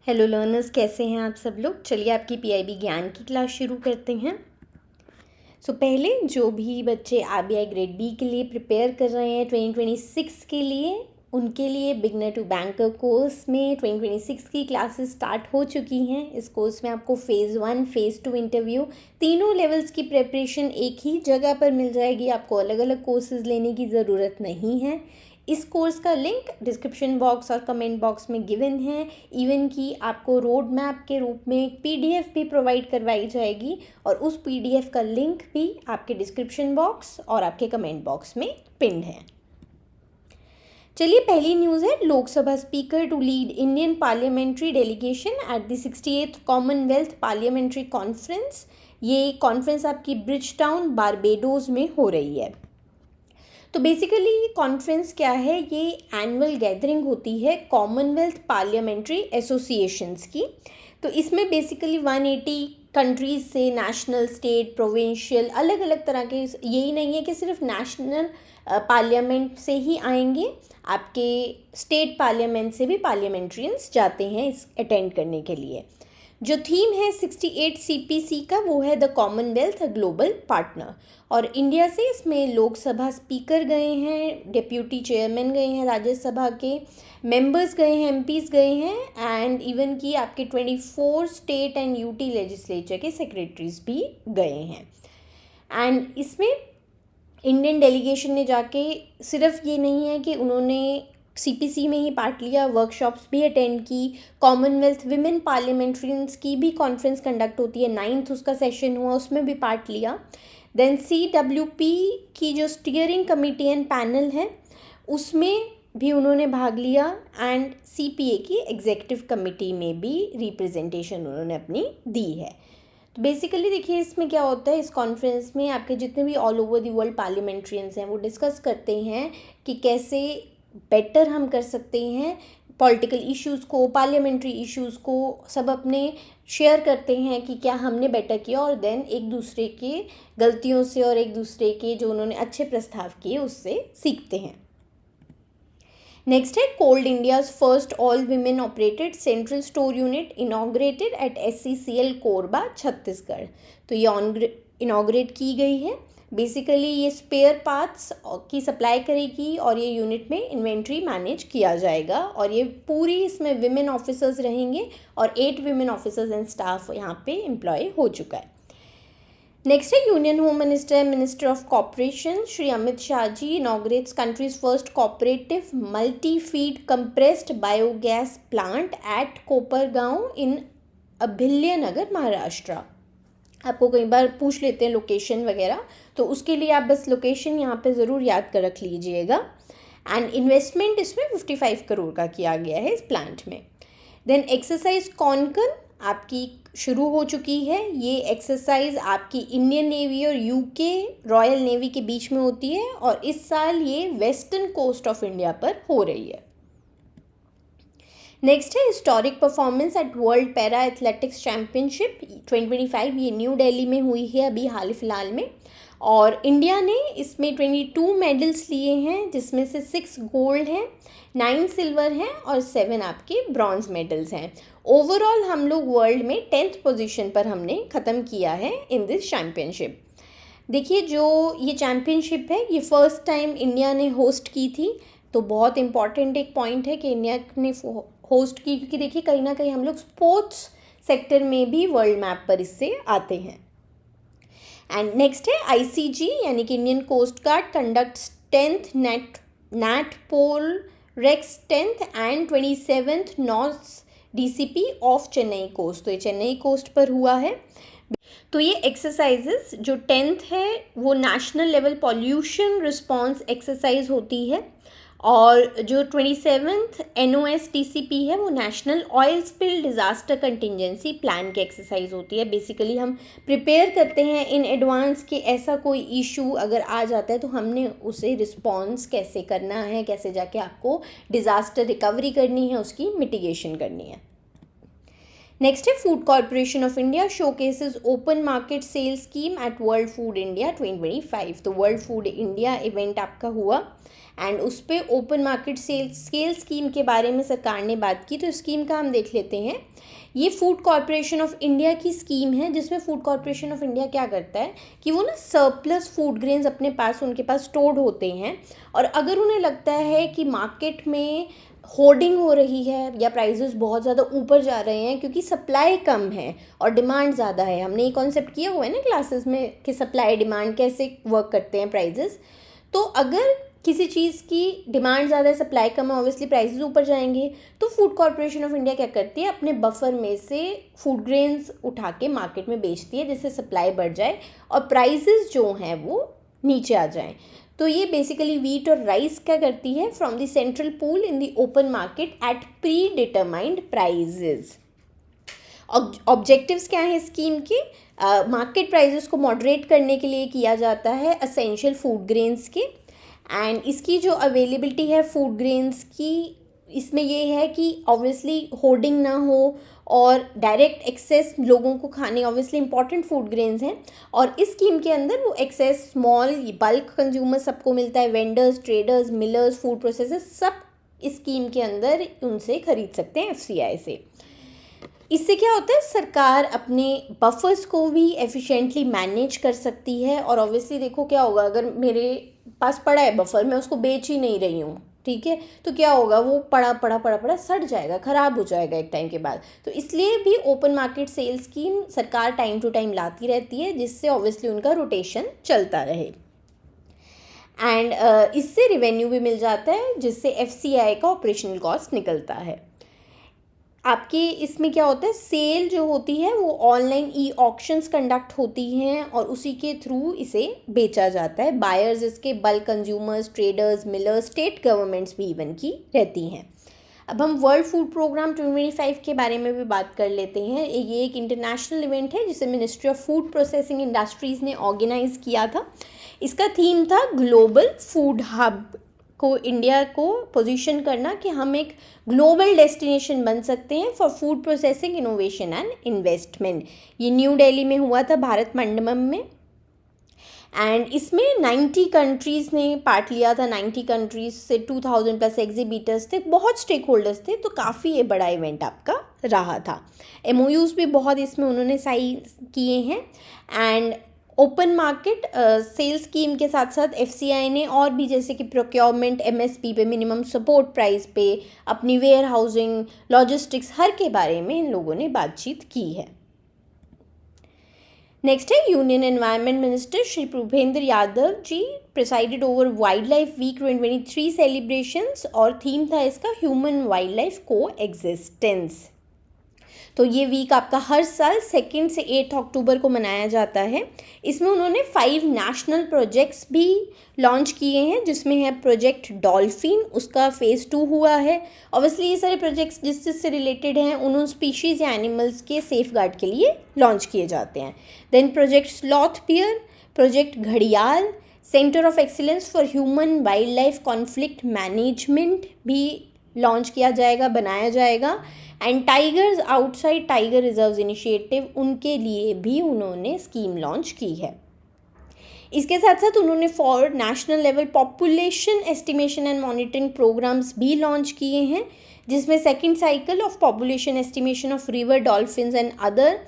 Hello learners, कैसे हैं आप सब लोग। चलिए आपकी पीआईबी ज्ञान की क्लास शुरू करते हैं। पहले जो भी बच्चे आरबीआई ग्रेड बी के लिए प्रिपेयर कर रहे हैं 2026 के लिए, उनके लिए बिगनर टू बैंकर कोर्स में 2026 की क्लासेस स्टार्ट हो चुकी हैं। इस कोर्स में आपको फ़ेज़ 1, फ़ेज़ 2 इंटरव्यू तीनों लेवल्स की प्रिपरेशन एक ही जगह पर मिल जाएगी। आपको अलग अलग कोर्सेज़ लेने की ज़रूरत नहीं है। इस कोर्स का लिंक डिस्क्रिप्शन बॉक्स और कमेंट बॉक्स में गिवन है। इवन कि आपको रोड मैप के रूप में एक पीडीएफ भी प्रोवाइड करवाई जाएगी और उस पीडीएफ का लिंक भी आपके डिस्क्रिप्शन बॉक्स और आपके कमेंट बॉक्स में पिन्ड है। चलिए, पहली न्यूज़ है, Lok Sabha speaker to lead Indian parliamentary delegation at the 68th Commonwealth parliamentary conference. ये कॉन्फ्रेंस आपकी ब्रिज टाउन बारबेडोस में हो रही है। तो बेसिकली ये कॉन्फ्रेंस क्या है, ये एनुअल गैदरिंग होती है कॉमनवेल्थ पार्लियामेंट्री एसोसिएशंस की। तो इसमें बेसिकली 180 कंट्रीज़ से नेशनल, स्टेट, प्रोविंशियल, अलग अलग तरह के, यही नहीं है कि सिर्फ नेशनल पार्लियामेंट से ही आएंगे, आपके स्टेट पार्लियामेंट से भी पार्लियामेंट्रियंस जाते हैं इस अटेंड करने के लिए। जो थीम है 68 सीपीसी का, वो है द कॉमनवेल्थ ग्लोबल पार्टनर। और इंडिया से इसमें लोकसभा स्पीकर गए हैं, डिप्यूटी चेयरमैन गए हैं, राज्यसभा के मेंबर्स गए हैं, एमपीज़ गए हैं, एंड इवन कि आपके 24 स्टेट एंड यूटी लेजिस्लेचर के सेक्रेटरीज भी गए हैं। एंड इसमें इंडियन डेलीगेशन ने जाके सिर्फ ये नहीं है कि उन्होंने सीपीसी में ही पार्ट लिया, वर्कशॉप्स भी अटेंड की। कॉमनवेल्थ विमेन पार्लियामेंट्रियंस की भी कॉन्फ्रेंस कंडक्ट होती है, 9th उसका सेशन हुआ, उसमें भी पार्ट लिया। देन CWP की जो स्टीयरिंग कमेटी एंड पैनल है, उसमें भी उन्होंने भाग लिया। एंड CPA की एग्जीक्यूटिव कमेटी में भी रिप्रेजेंटेशन उन्होंने अपनी दी है। तो बेसिकली देखिए, इसमें क्या होता है, इस कॉन्फ्रेंस में आपके जितने भी ऑल ओवर दी वर्ल्ड पार्लियामेंट्रियंस हैं, वो डिस्कस करते हैं कि कैसे बेटर हम कर सकते हैं पॉलिटिकल इश्यूज़ को, पार्लियामेंट्री इश्यूज़ को, सब अपने शेयर करते हैं कि क्या हमने बेटर किया, और देन एक दूसरे के गलतियों से और एक दूसरे के जो उन्होंने अच्छे प्रस्ताव किए उससे सीखते हैं। नेक्स्ट है, coal India's first all women operated central store unit inaugurated at SCCL Korba, Chhattisgarh. तो ये इनॉग्रेट की गई है। बेसिकली ये स्पेयर पार्ट्स की सप्लाई करेगी और ये यूनिट में इन्वेंट्री मैनेज किया जाएगा, और ये पूरी इसमें विमेन ऑफिसर्स रहेंगे और 8 विमेन ऑफिसर्स एंड स्टाफ यहाँ पे एम्प्लॉय हो चुका है। नेक्स्ट है, union home minister, minister of cooperation Shri Amit Shah ji inaugurates country's first cooperative multi feed compressed biogas plant at Kopargaon in Ahilyanagar, Maharashtra. आपको कई बार पूछ लेते हैं लोकेशन वगैरह, तो उसके लिए आप बस लोकेशन यहाँ पे ज़रूर याद कर रख लीजिएगा। एंड इन्वेस्टमेंट इसमें 55 करोड़ का किया गया है इस प्लांट में। देन एक्सरसाइज कॉन्कन आपकी शुरू हो चुकी है। ये एक्सरसाइज आपकी इंडियन नेवी और यूके रॉयल नेवी के बीच में होती है, और इस साल ये वेस्टर्न कोस्ट ऑफ इंडिया पर हो रही है। नेक्स्ट है, historic performance at world para athletics championship 2025। ये न्यू दिल्ली में हुई है अभी हाल फिलहाल में, और इंडिया ने इसमें 22 मेडल्स लिए हैं, जिसमें से 6 गोल्ड हैं, 9 सिल्वर हैं और 7 आपके ब्रॉन्ज मेडल्स हैं। ओवरऑल हम लोग वर्ल्ड में 10th पोजीशन पर हमने ख़त्म किया है इन दिस चैम्पियनशिप। देखिए, जो ये चैम्पियनशिप है, ये फर्स्ट टाइम इंडिया ने होस्ट की थी, तो बहुत इम्पॉर्टेंट एक पॉइंट है कि इंडिया ने होस्ट की, क्योंकि देखिए कहीं ना कहीं हम लोग स्पोर्ट्स सेक्टर में भी वर्ल्ड मैप पर इससे आते हैं। एंड नेक्स्ट है, ICG यानी कि Indian coast guard conducts 10th NATPOLREX 10th and 27th north DCP of Chennai coast. तो ये चेन्नई कोस्ट पर हुआ है। तो ये एक्सरसाइजेस जो 10th है वो national level pollution response exercise होती है, और जो 27th NOS DCP है वो national oil spill disaster contingency plan की एक्सरसाइज होती है। बेसिकली हम प्रिपेयर करते हैं इन एडवांस कि ऐसा कोई इशू अगर आ जाता है तो हमने उसे रिस्पॉन्स कैसे करना है, कैसे जाके आपको डिज़ास्टर रिकवरी करनी है, उसकी मिटिगेशन करनी है। नेक्स्ट है food corporation of India showcases open market sale scheme at world food India 2025। तो वर्ल्ड फूड इंडिया इवेंट आपका हुआ एंड उस पर ओपन मार्केट सेल स्कीम के बारे में सरकार ने बात की। तो स्कीम का हम देख लेते हैं। ये फूड कॉर्पोरेशन ऑफ इंडिया की स्कीम है, जिसमें फूड कॉर्पोरेशन ऑफ इंडिया क्या करता है कि वो ना सरप्लस फूड ग्रेन्स अपने पास उनके पास स्टोर्ड होते हैं, और अगर उन्हें लगता है कि मार्केट में होर्डिंग हो रही है या प्राइसेस बहुत ज़्यादा ऊपर जा रहे हैं क्योंकि सप्लाई कम है और डिमांड ज़्यादा है, हमने ये कॉन्सेप्ट किया हुआ है ना क्लासेस में कि सप्लाई डिमांड कैसे वर्क करते हैं प्राइसेस। तो अगर किसी चीज़ की डिमांड ज़्यादा है, सप्लाई कम है, ऑब्वियसली प्राइसेस ऊपर जाएंगे। तो फूड कॉर्पोरेशन ऑफ इंडिया क्या करती है, अपने बफर में से फूड ग्रेन्स उठा के मार्केट में बेचती है जिससे सप्लाई बढ़ जाए और प्राइसेस जो हैं वो नीचे आ जाएं। तो ये बेसिकली वीट और राइस क्या करती है, from the central pool in the open market at predetermined prices. Objectives क्या हैं स्कीम के, मार्केट प्राइजेस को मॉडरेट करने के लिए किया जाता है असेंशियल फूड ग्रेन्स के। एंड इसकी जो अवेलेबिलिटी है फूड ग्रेन्स की, इसमें ये है कि ऑब्वियसली होर्डिंग ना हो और डायरेक्ट एक्सेस लोगों को खाने, ऑब्वियसली इंपॉर्टेंट फूड ग्रेन्स हैं, और इस स्कीम के अंदर वो एक्सेस स्मॉल बल्क कंज्यूमर सबको मिलता है, vendors, traders, millers, food processors सब इस स्कीम के अंदर उनसे खरीद सकते हैं FCI से। इससे क्या होता है, सरकार अपने बफर्स को भी एफिशिएंटली मैनेज कर सकती है। और ऑब्वियसली देखो क्या होगा, अगर मेरे पास पड़ा है बफर, मैं उसको बेच ही नहीं रही हूँ, ठीक है, तो क्या होगा, वो पड़ा सड़ जाएगा, ख़राब हो जाएगा एक टाइम के बाद। तो इसलिए भी ओपन मार्केट सेल स्कीम सरकार टाइम टू टाइम लाती रहती है, जिससे ऑब्वियसली उनका रोटेशन चलता रहे। एंड इससे रिवेन्यू भी मिल जाता है, जिससे FCI का ऑपरेशनल कॉस्ट निकलता है। आपके इसमें क्या होता है, सेल जो होती है वो ऑनलाइन ऑक्शंस कंडक्ट होती हैं और उसी के थ्रू इसे बेचा जाता है। बायर्स इसके bulk consumers, traders, millers, state governments भी इवन की रहती हैं। अब हम वर्ल्ड फूड प्रोग्राम 2025 के बारे में भी बात कर लेते हैं। ये एक इंटरनेशनल इवेंट है जिसे ministry of food processing industries ने ऑर्गेनाइज किया था। इसका थीम था ग्लोबल फूड हब को इंडिया को पोजीशन करना कि हम एक ग्लोबल डेस्टिनेशन बन सकते हैं for food processing innovation and investment. ये न्यू दिल्ली में हुआ था, भारत मंडपम में। एंड इसमें 90 कंट्रीज़ ने पार्ट लिया था। 90 कंट्रीज़ से 2000 प्लस एग्जीबिटर्स थे, बहुत स्टेक होल्डर्स थे, तो काफ़ी ये बड़ा इवेंट आपका रहा था। MOUs भी बहुत इसमें उन्होंने साइन किए हैं। And open market sale scheme के साथ साथ FCI ने और भी, जैसे कि प्रोक्योरमेंट, MSP पे, मिनिमम सपोर्ट प्राइस पे, अपनी वेयर हाउसिंग, लॉजिस्टिक्स, हर के बारे में इन लोगों ने बातचीत की है। नेक्स्ट है union environment minister Shri Bhupender Yadav ji presided over wild life week 2023 celebrations, और थीम था इसका human wild life coexistence. तो ये वीक आपका हर साल 2 से 8 अक्टूबर को मनाया जाता है। इसमें उन्होंने 5 नेशनल प्रोजेक्ट्स भी लॉन्च किए हैं, जिसमें है प्रोजेक्ट डॉल्फिन, उसका फेज़ 2 हुआ है। ऑब्वियसली ये सारे प्रोजेक्ट्स जिससे रिलेटेड हैं उन स्पीशीज़ या एनिमल्स के सेफ गार्ड के लिए लॉन्च किए जाते हैं। देन प्रोजेक्ट स्लॉथ पियर, प्रोजेक्ट घड़ियाल, centre of excellence for human wild life conflict management भी लॉन्च किया जाएगा, बनाया जाएगा। And tigers outside tiger reserves initiative, उनके लिए भी उन्होंने स्कीम लॉन्च की है। इसके साथ साथ उन्होंने for national level population estimation and monitoring programmes भी लॉन्च किए हैं, जिसमें 2nd cycle of population estimation of river dolphins and other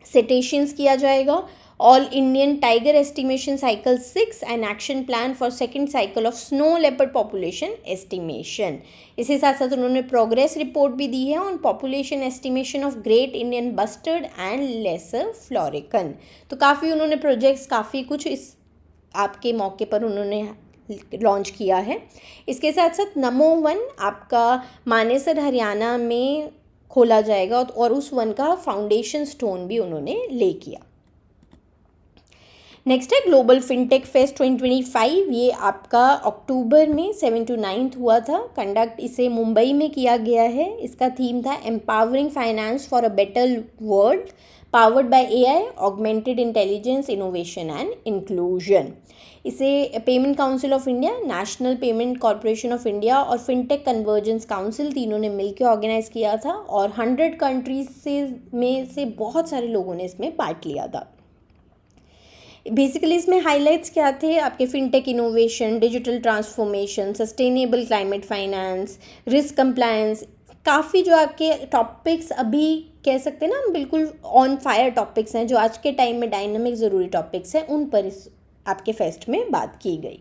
cetaceans किया जाएगा। All Indian tiger estimation cycle 6 and action plan for 2nd cycle of snow leopard population estimation. इसके साथ साथ उन्होंने प्रोग्रेस रिपोर्ट भी दी है on population estimation of great Indian bustard and lesser florican. तो काफ़ी उन्होंने प्रोजेक्ट्स, काफ़ी कुछ इस आपके मौके पर उन्होंने लॉन्च किया है। इसके साथ साथ नमो वन आपका मानेसर हरियाणा में खोला जाएगा और उस वन का फाउंडेशन स्टोन भी उन्होंने ले किया। नेक्स्ट है ग्लोबल फिनटेक फेस्ट 2025। ये आपका अक्टूबर में 7 to 9 हुआ था। कंडक्ट इसे मुंबई में किया गया है। इसका थीम था empowering finance for a better world powered by AI, augmented intelligence, innovation and inclusion. इसे payment council of India, national payment corporation of India और फिनटेक कन्वर्जेंस काउंसिल तीनों ने मिलकर ऑर्गेनाइज किया था और 100 कंट्रीज से बहुत सारे लोगों ने इसमें पार्ट लिया था। बेसिकली इसमें हाइलाइट्स क्या थे आपके, fintech innovation, digital transformation, sustainable climate finance, risk compliance, काफ़ी जो आपके टॉपिक्स अभी कह सकते हैं ना हम बिल्कुल ऑन फायर टॉपिक्स हैं, जो आज के टाइम में डायनामिक ज़रूरी टॉपिक्स हैं, उन पर इस आपके फेस्ट में बात की गई।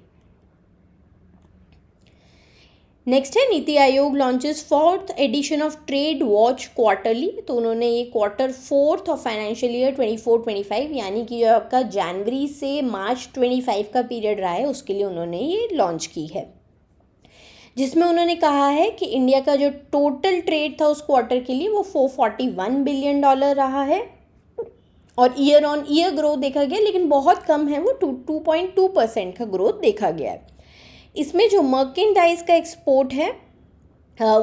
नेक्स्ट है NITI Aayog launches 4th edition of trade watch quarterly. तो उन्होंने ये quarter 4th of financial year 24-25 यानी कि जो आपका जनवरी से मार्च 25 का पीरियड रहा है उसके लिए उन्होंने ये लॉन्च की है, जिसमें उन्होंने कहा है कि इंडिया का जो टोटल ट्रेड था उस क्वार्टर के लिए वो $441 बिलियन रहा है और ईयर ऑन ईयर ग्रोथ देखा गया, लेकिन बहुत कम है, वो 2.2% का ग्रोथ देखा गया है। इसमें जो मर्केंडाइज का एक्सपोर्ट है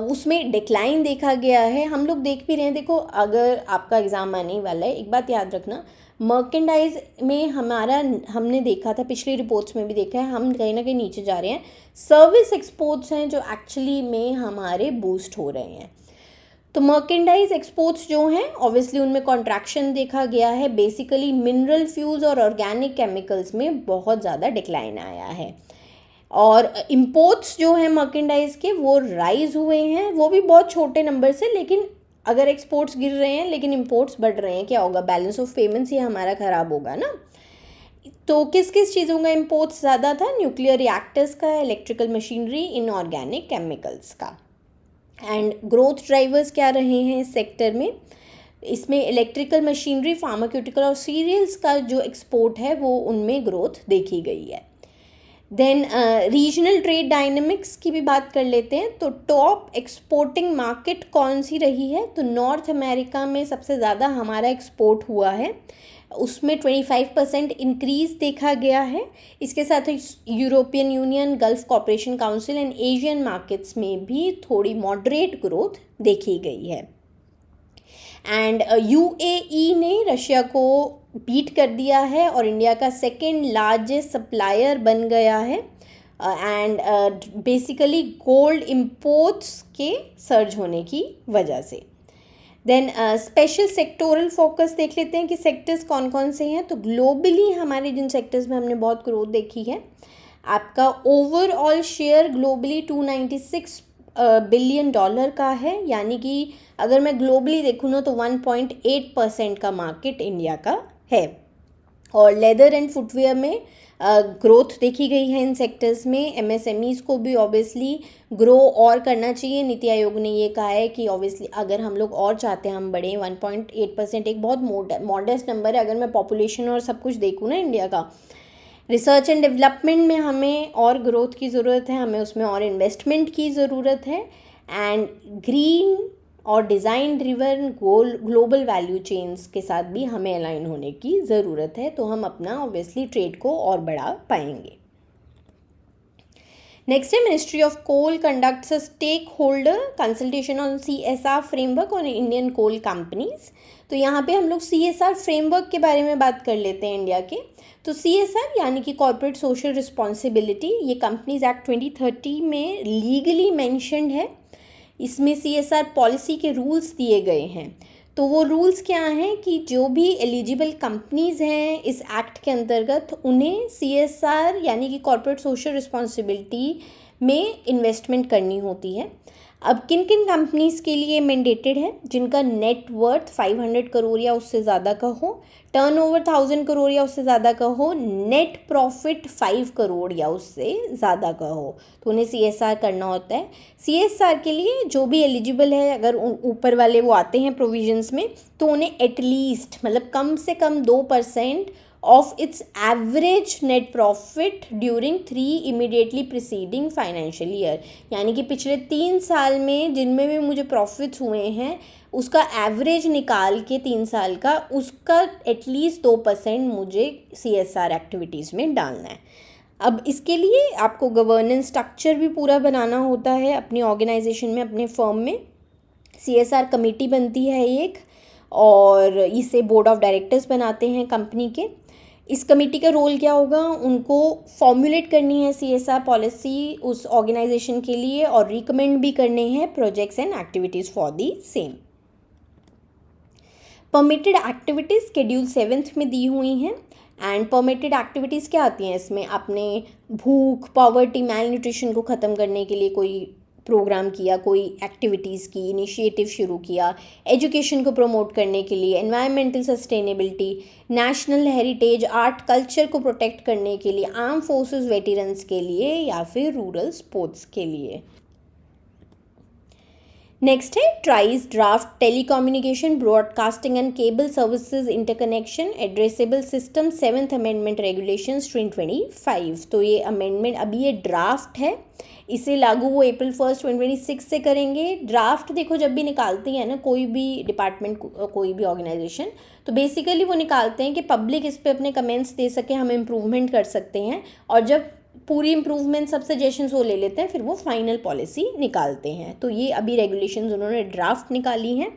उसमें डिक्लाइन देखा गया है। हम लोग देख भी रहे हैं, देखो अगर आपका एग्ज़ाम आने वाला है, एक बात याद रखना, मर्केंडाइज में हमने देखा था, पिछली रिपोर्ट्स में भी देखा है, हम कहीं ना कहीं नीचे जा रहे हैं। सर्विस एक्सपोर्ट्स हैं जो एक्चुअली में हमारे बूस्ट हो रहे हैं। तो मर्केंडाइज एक्सपोर्ट्स जो हैं ऑब्वियसली उनमें कॉन्ट्रैक्शन देखा गया है। बेसिकली मिनरल फ्यूल्स और ऑर्गेनिक केमिकल्स में बहुत ज़्यादा डिक्लाइन आया है और इंपोर्ट्स जो हैं मर्केंडाइज के वो राइज हुए हैं, वो भी बहुत छोटे नंबर से, लेकिन अगर एक्सपोर्ट्स गिर रहे हैं लेकिन इंपोर्ट्स बढ़ रहे हैं, क्या होगा, बैलेंस ऑफ पेमेंट्स ये हमारा ख़राब होगा ना। तो किस किस चीज़ों का इंपोर्ट्स ज़्यादा था, न्यूक्लियर रिएक्टर्स का, इलेक्ट्रिकल मशीनरी, इनऑर्गेनिक केमिकल्स का। एंड ग्रोथ ड्राइवर्स क्या रहे हैं इस सेक्टर में, इसमें इलेक्ट्रिकल मशीनरी, फार्मास्यूटिकल और सीरियल्स का जो एक्सपोर्ट है वो उनमें ग्रोथ देखी गई है। देन रीजनल ट्रेड डायनेमिक्स की भी बात कर लेते हैं। तो टॉप एक्सपोर्टिंग मार्केट कौन सी रही है, तो नॉर्थ अमेरिका में सबसे ज़्यादा हमारा एक्सपोर्ट हुआ है, उसमें 25% इंक्रीज़ देखा गया है। इसके साथ European union, gulf cooperation council and Asian markets में भी थोड़ी मॉडरेट ग्रोथ देखी गई है। एंड UAE ने रशिया को बीट कर दिया है और इंडिया का सेकेंड लार्जेस्ट सप्लायर बन गया है एंड बेसिकली गोल्ड इंपोर्ट्स के सर्ज होने की वजह से। देन स्पेशल सेक्टोरल फोकस देख लेते हैं कि सेक्टर्स कौन कौन से हैं। तो ग्लोबली हमारे जिन सेक्टर्स में हमने बहुत ग्रोथ देखी है, आपका ओवरऑल शेयर ग्लोबली $296 बिलियन का है, यानी कि अगर मैं ग्लोबली देखूँ ना तो 1.8% का मार्केट इंडिया का है। और लेदर एंड फुटवेयर में ग्रोथ देखी गई है इन सेक्टर्स में। MSMEs को भी ऑब्वियसली ग्रो और करना चाहिए। नीति आयोग ने ये कहा है कि ऑब्वियसली अगर हम लोग और चाहते हैं हम बढ़ें, 1.8% एक बहुत मॉडेस्ट नंबर है अगर मैं पॉपुलेशन और सब कुछ देखूँ ना इंडिया का। रिसर्च एंड डेवलपमेंट में हमें और ग्रोथ की ज़रूरत है, हमें उसमें और इन्वेस्टमेंट की ज़रूरत है। एंड ग्रीन और design driven global value chains के साथ भी हमें अलाइन होने की ज़रूरत है, तो हम अपना ऑब्वियसली ट्रेड को और बढ़ा पाएंगे। नेक्स्ट है ministry of coal conducts a stakeholder consultation on CSR framework on Indian coal companies. तो यहाँ पे हम लोग CSR फ्रेमवर्क के बारे में बात कर लेते हैं इंडिया के। तो CSR यानी कि कॉर्पोरेट सोशल रिस्पॉन्सिबिलिटी, ये कंपनीज एक्ट 2030 में लीगली मेंशन्ड है। इसमें CSR पॉलिसी के रूल्स दिए गए हैं। तो वो रूल्स क्या हैं कि जो भी एलिजिबल कंपनीज़ हैं इस एक्ट के अंतर्गत उन्हें CSR यानी कि कॉर्पोरेट सोशल रिस्पॉन्सिबिलिटी में इन्वेस्टमेंट करनी होती है। अब किन किन कंपनीज़ के लिए मैंडेटेड है, जिनका नेट वर्थ 500 करोड़ या उससे ज़्यादा का हो, टर्नओवर 1000 करोड़ या उससे ज़्यादा का हो, नेट प्रॉफिट 5 करोड़ या उससे ज़्यादा का हो, तो उन्हें CSR करना होता है। CSR के लिए जो भी एलिजिबल है, अगर ऊपर वाले वो आते हैं प्रोविजंस में, तो उन्हें एटलीस्ट मतलब कम से कम 2% of its average net profit during 3 immediately preceding financial year, यानी कि पिछले 3 साल में जिनमें भी मुझे प्रॉफिट्स हुए हैं उसका एवरेज निकाल के 3 साल का, उसका एटलीस्ट 2% मुझे CSR एक्टिविटीज़ में डालना है। अब इसके लिए आपको गवर्नेंस स्ट्रक्चर भी पूरा बनाना होता है अपनी ऑर्गेनाइजेशन में, अपने फर्म में। CSR कमेटी बनती है एक, और इसे बोर्ड ऑफ डायरेक्टर्स बनाते हैं कंपनी के। इस कमेटी का रोल क्या होगा, उनको फॉर्मुलेट करनी है CSR पॉलिसी उस ऑर्गेनाइजेशन के लिए और रिकमेंड भी करने हैं projects and activities for the same. Permitted activities schedule 7 में दी हुई हैं। एंड परमिटेड एक्टिविटीज़ क्या आती हैं इसमें, आपने भूख, पॉवर्टी, मैल न्यूट्रिशन को ख़त्म करने के लिए कोई प्रोग्राम किया, कोई एक्टिविटीज़ की, इनिशिएटिव शुरू किया, एजुकेशन को प्रमोट करने के लिए, environmental sustainability, national heritage, art culture को प्रोटेक्ट करने के लिए, आर्म फोर्सेस वेटरन्स के लिए या फिर रूरल स्पोर्ट्स के लिए। नेक्स्ट है tries draft telecommunication broadcasting and cable services interconnection addressable system 7th amendment regulations 2025। तो ये अमेंडमेंट अभी ये ड्राफ्ट है, इसे लागू वो April 1, 2026 से करेंगे। ड्राफ्ट देखो जब भी निकालती है ना कोई भी डिपार्टमेंट, कोई भी ऑर्गेनाइजेशन, तो बेसिकली वो निकालते हैं कि पब्लिक इस पर अपने कमेंट्स दे सके, हम इम्प्रूवमेंट कर सकते हैं, और जब पूरी इम्प्रूवमेंट सब सजेशंस वो ले लेते हैं फिर वो फाइनल पॉलिसी निकालते हैं। तो ये अभी रेगुलेशंस उन्होंने ड्राफ्ट निकाली हैं।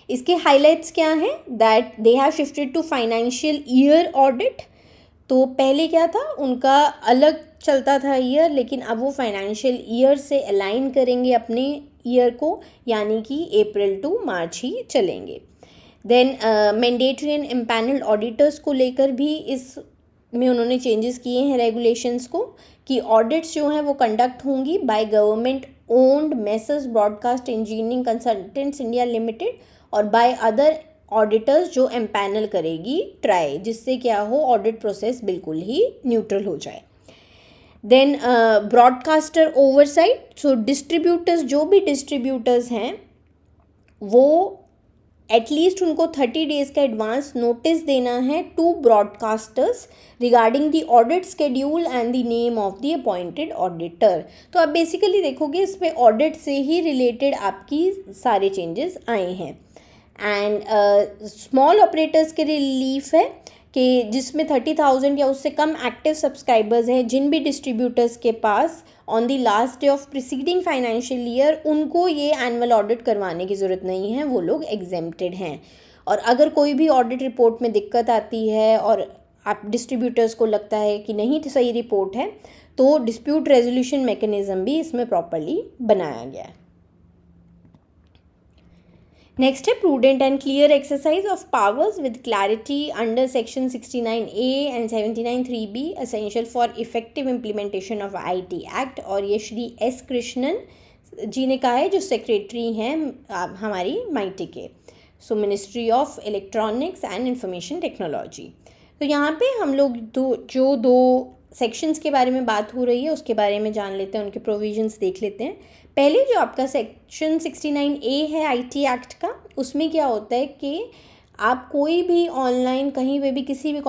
इसके हाइलाइट्स क्या हैं, that they have shifted to financial year audit. तो पहले क्या था, उनका अलग चलता था ईयर, लेकिन अब वो फाइनेंशियल ईयर से अलाइन करेंगे अपने ईयर को, यानी कि अप्रैल टू मार्च ही चलेंगे। Then mandatory and empanelled auditors को लेकर भी इस में उन्होंने चेंजेस किए हैं रेगुलेशंस को, कि ऑडिट्स जो हैं वो कंडक्ट होंगी by government owned messrs broadcast engineering consultants India limited और बाय अदर ऑडिटर्स जो एम्पैनल करेगी ट्राई, जिससे क्या हो ऑडिट प्रोसेस बिल्कुल ही न्यूट्रल हो जाए। देन ब्रॉडकास्टर ओवरसाइट, सो डिस्ट्रीब्यूटर्स, जो भी डिस्ट्रीब्यूटर्स हैं वो एटलीस्ट उनको 30 डेज का एडवांस नोटिस देना है to broadcasters regarding the audit schedule and the name of the appointed auditor. तो आप बेसिकली देखोगे इसमें ऑडिट से ही रिलेटेड आपकी सारे चेंजेस आए हैं। एंड स्मॉल ऑपरेटर्स के रिलीफ है कि जिसमें 30,000 या उससे कम एक्टिव सब्सक्राइबर्स हैं, जिन भी डिस्ट्रीब्यूटर्स के pass on the last day of preceding financial year उनको ये एनुअल ऑडिट करवाने की ज़रूरत नहीं है, वो लोग एग्जेम्प्टेड हैं। और अगर कोई भी ऑडिट रिपोर्ट में दिक्कत आती है और आप डिस्ट्रीब्यूटर्स को लगता है कि नहीं सही रिपोर्ट है, तो डिस्प्यूट रेजोल्यूशन मैकेनिज्म भी इसमें प्रॉपरली बनाया गया है। नेक्स्ट है prudent and clear exercise of powers with clarity under section 69A and 79(3)B essential for effective implementation of IT act. और ये श्री S कृष्णन जी ने कहा है, जो सेक्रेटरी हैं हमारी MeitY के, सो ministry of electronics and information technology. तो यहाँ पे हम लोग दो सेक्शंस के बारे में बात हो रही है उसके बारे में जान लेते हैं, उनके प्रोविजंस देख लेते हैं। पहले जो आपका सेक्शन 69A है IT एक्ट का, उसमें क्या होता है कि आप कोई भी ऑनलाइन कहीं पे भी किसी भी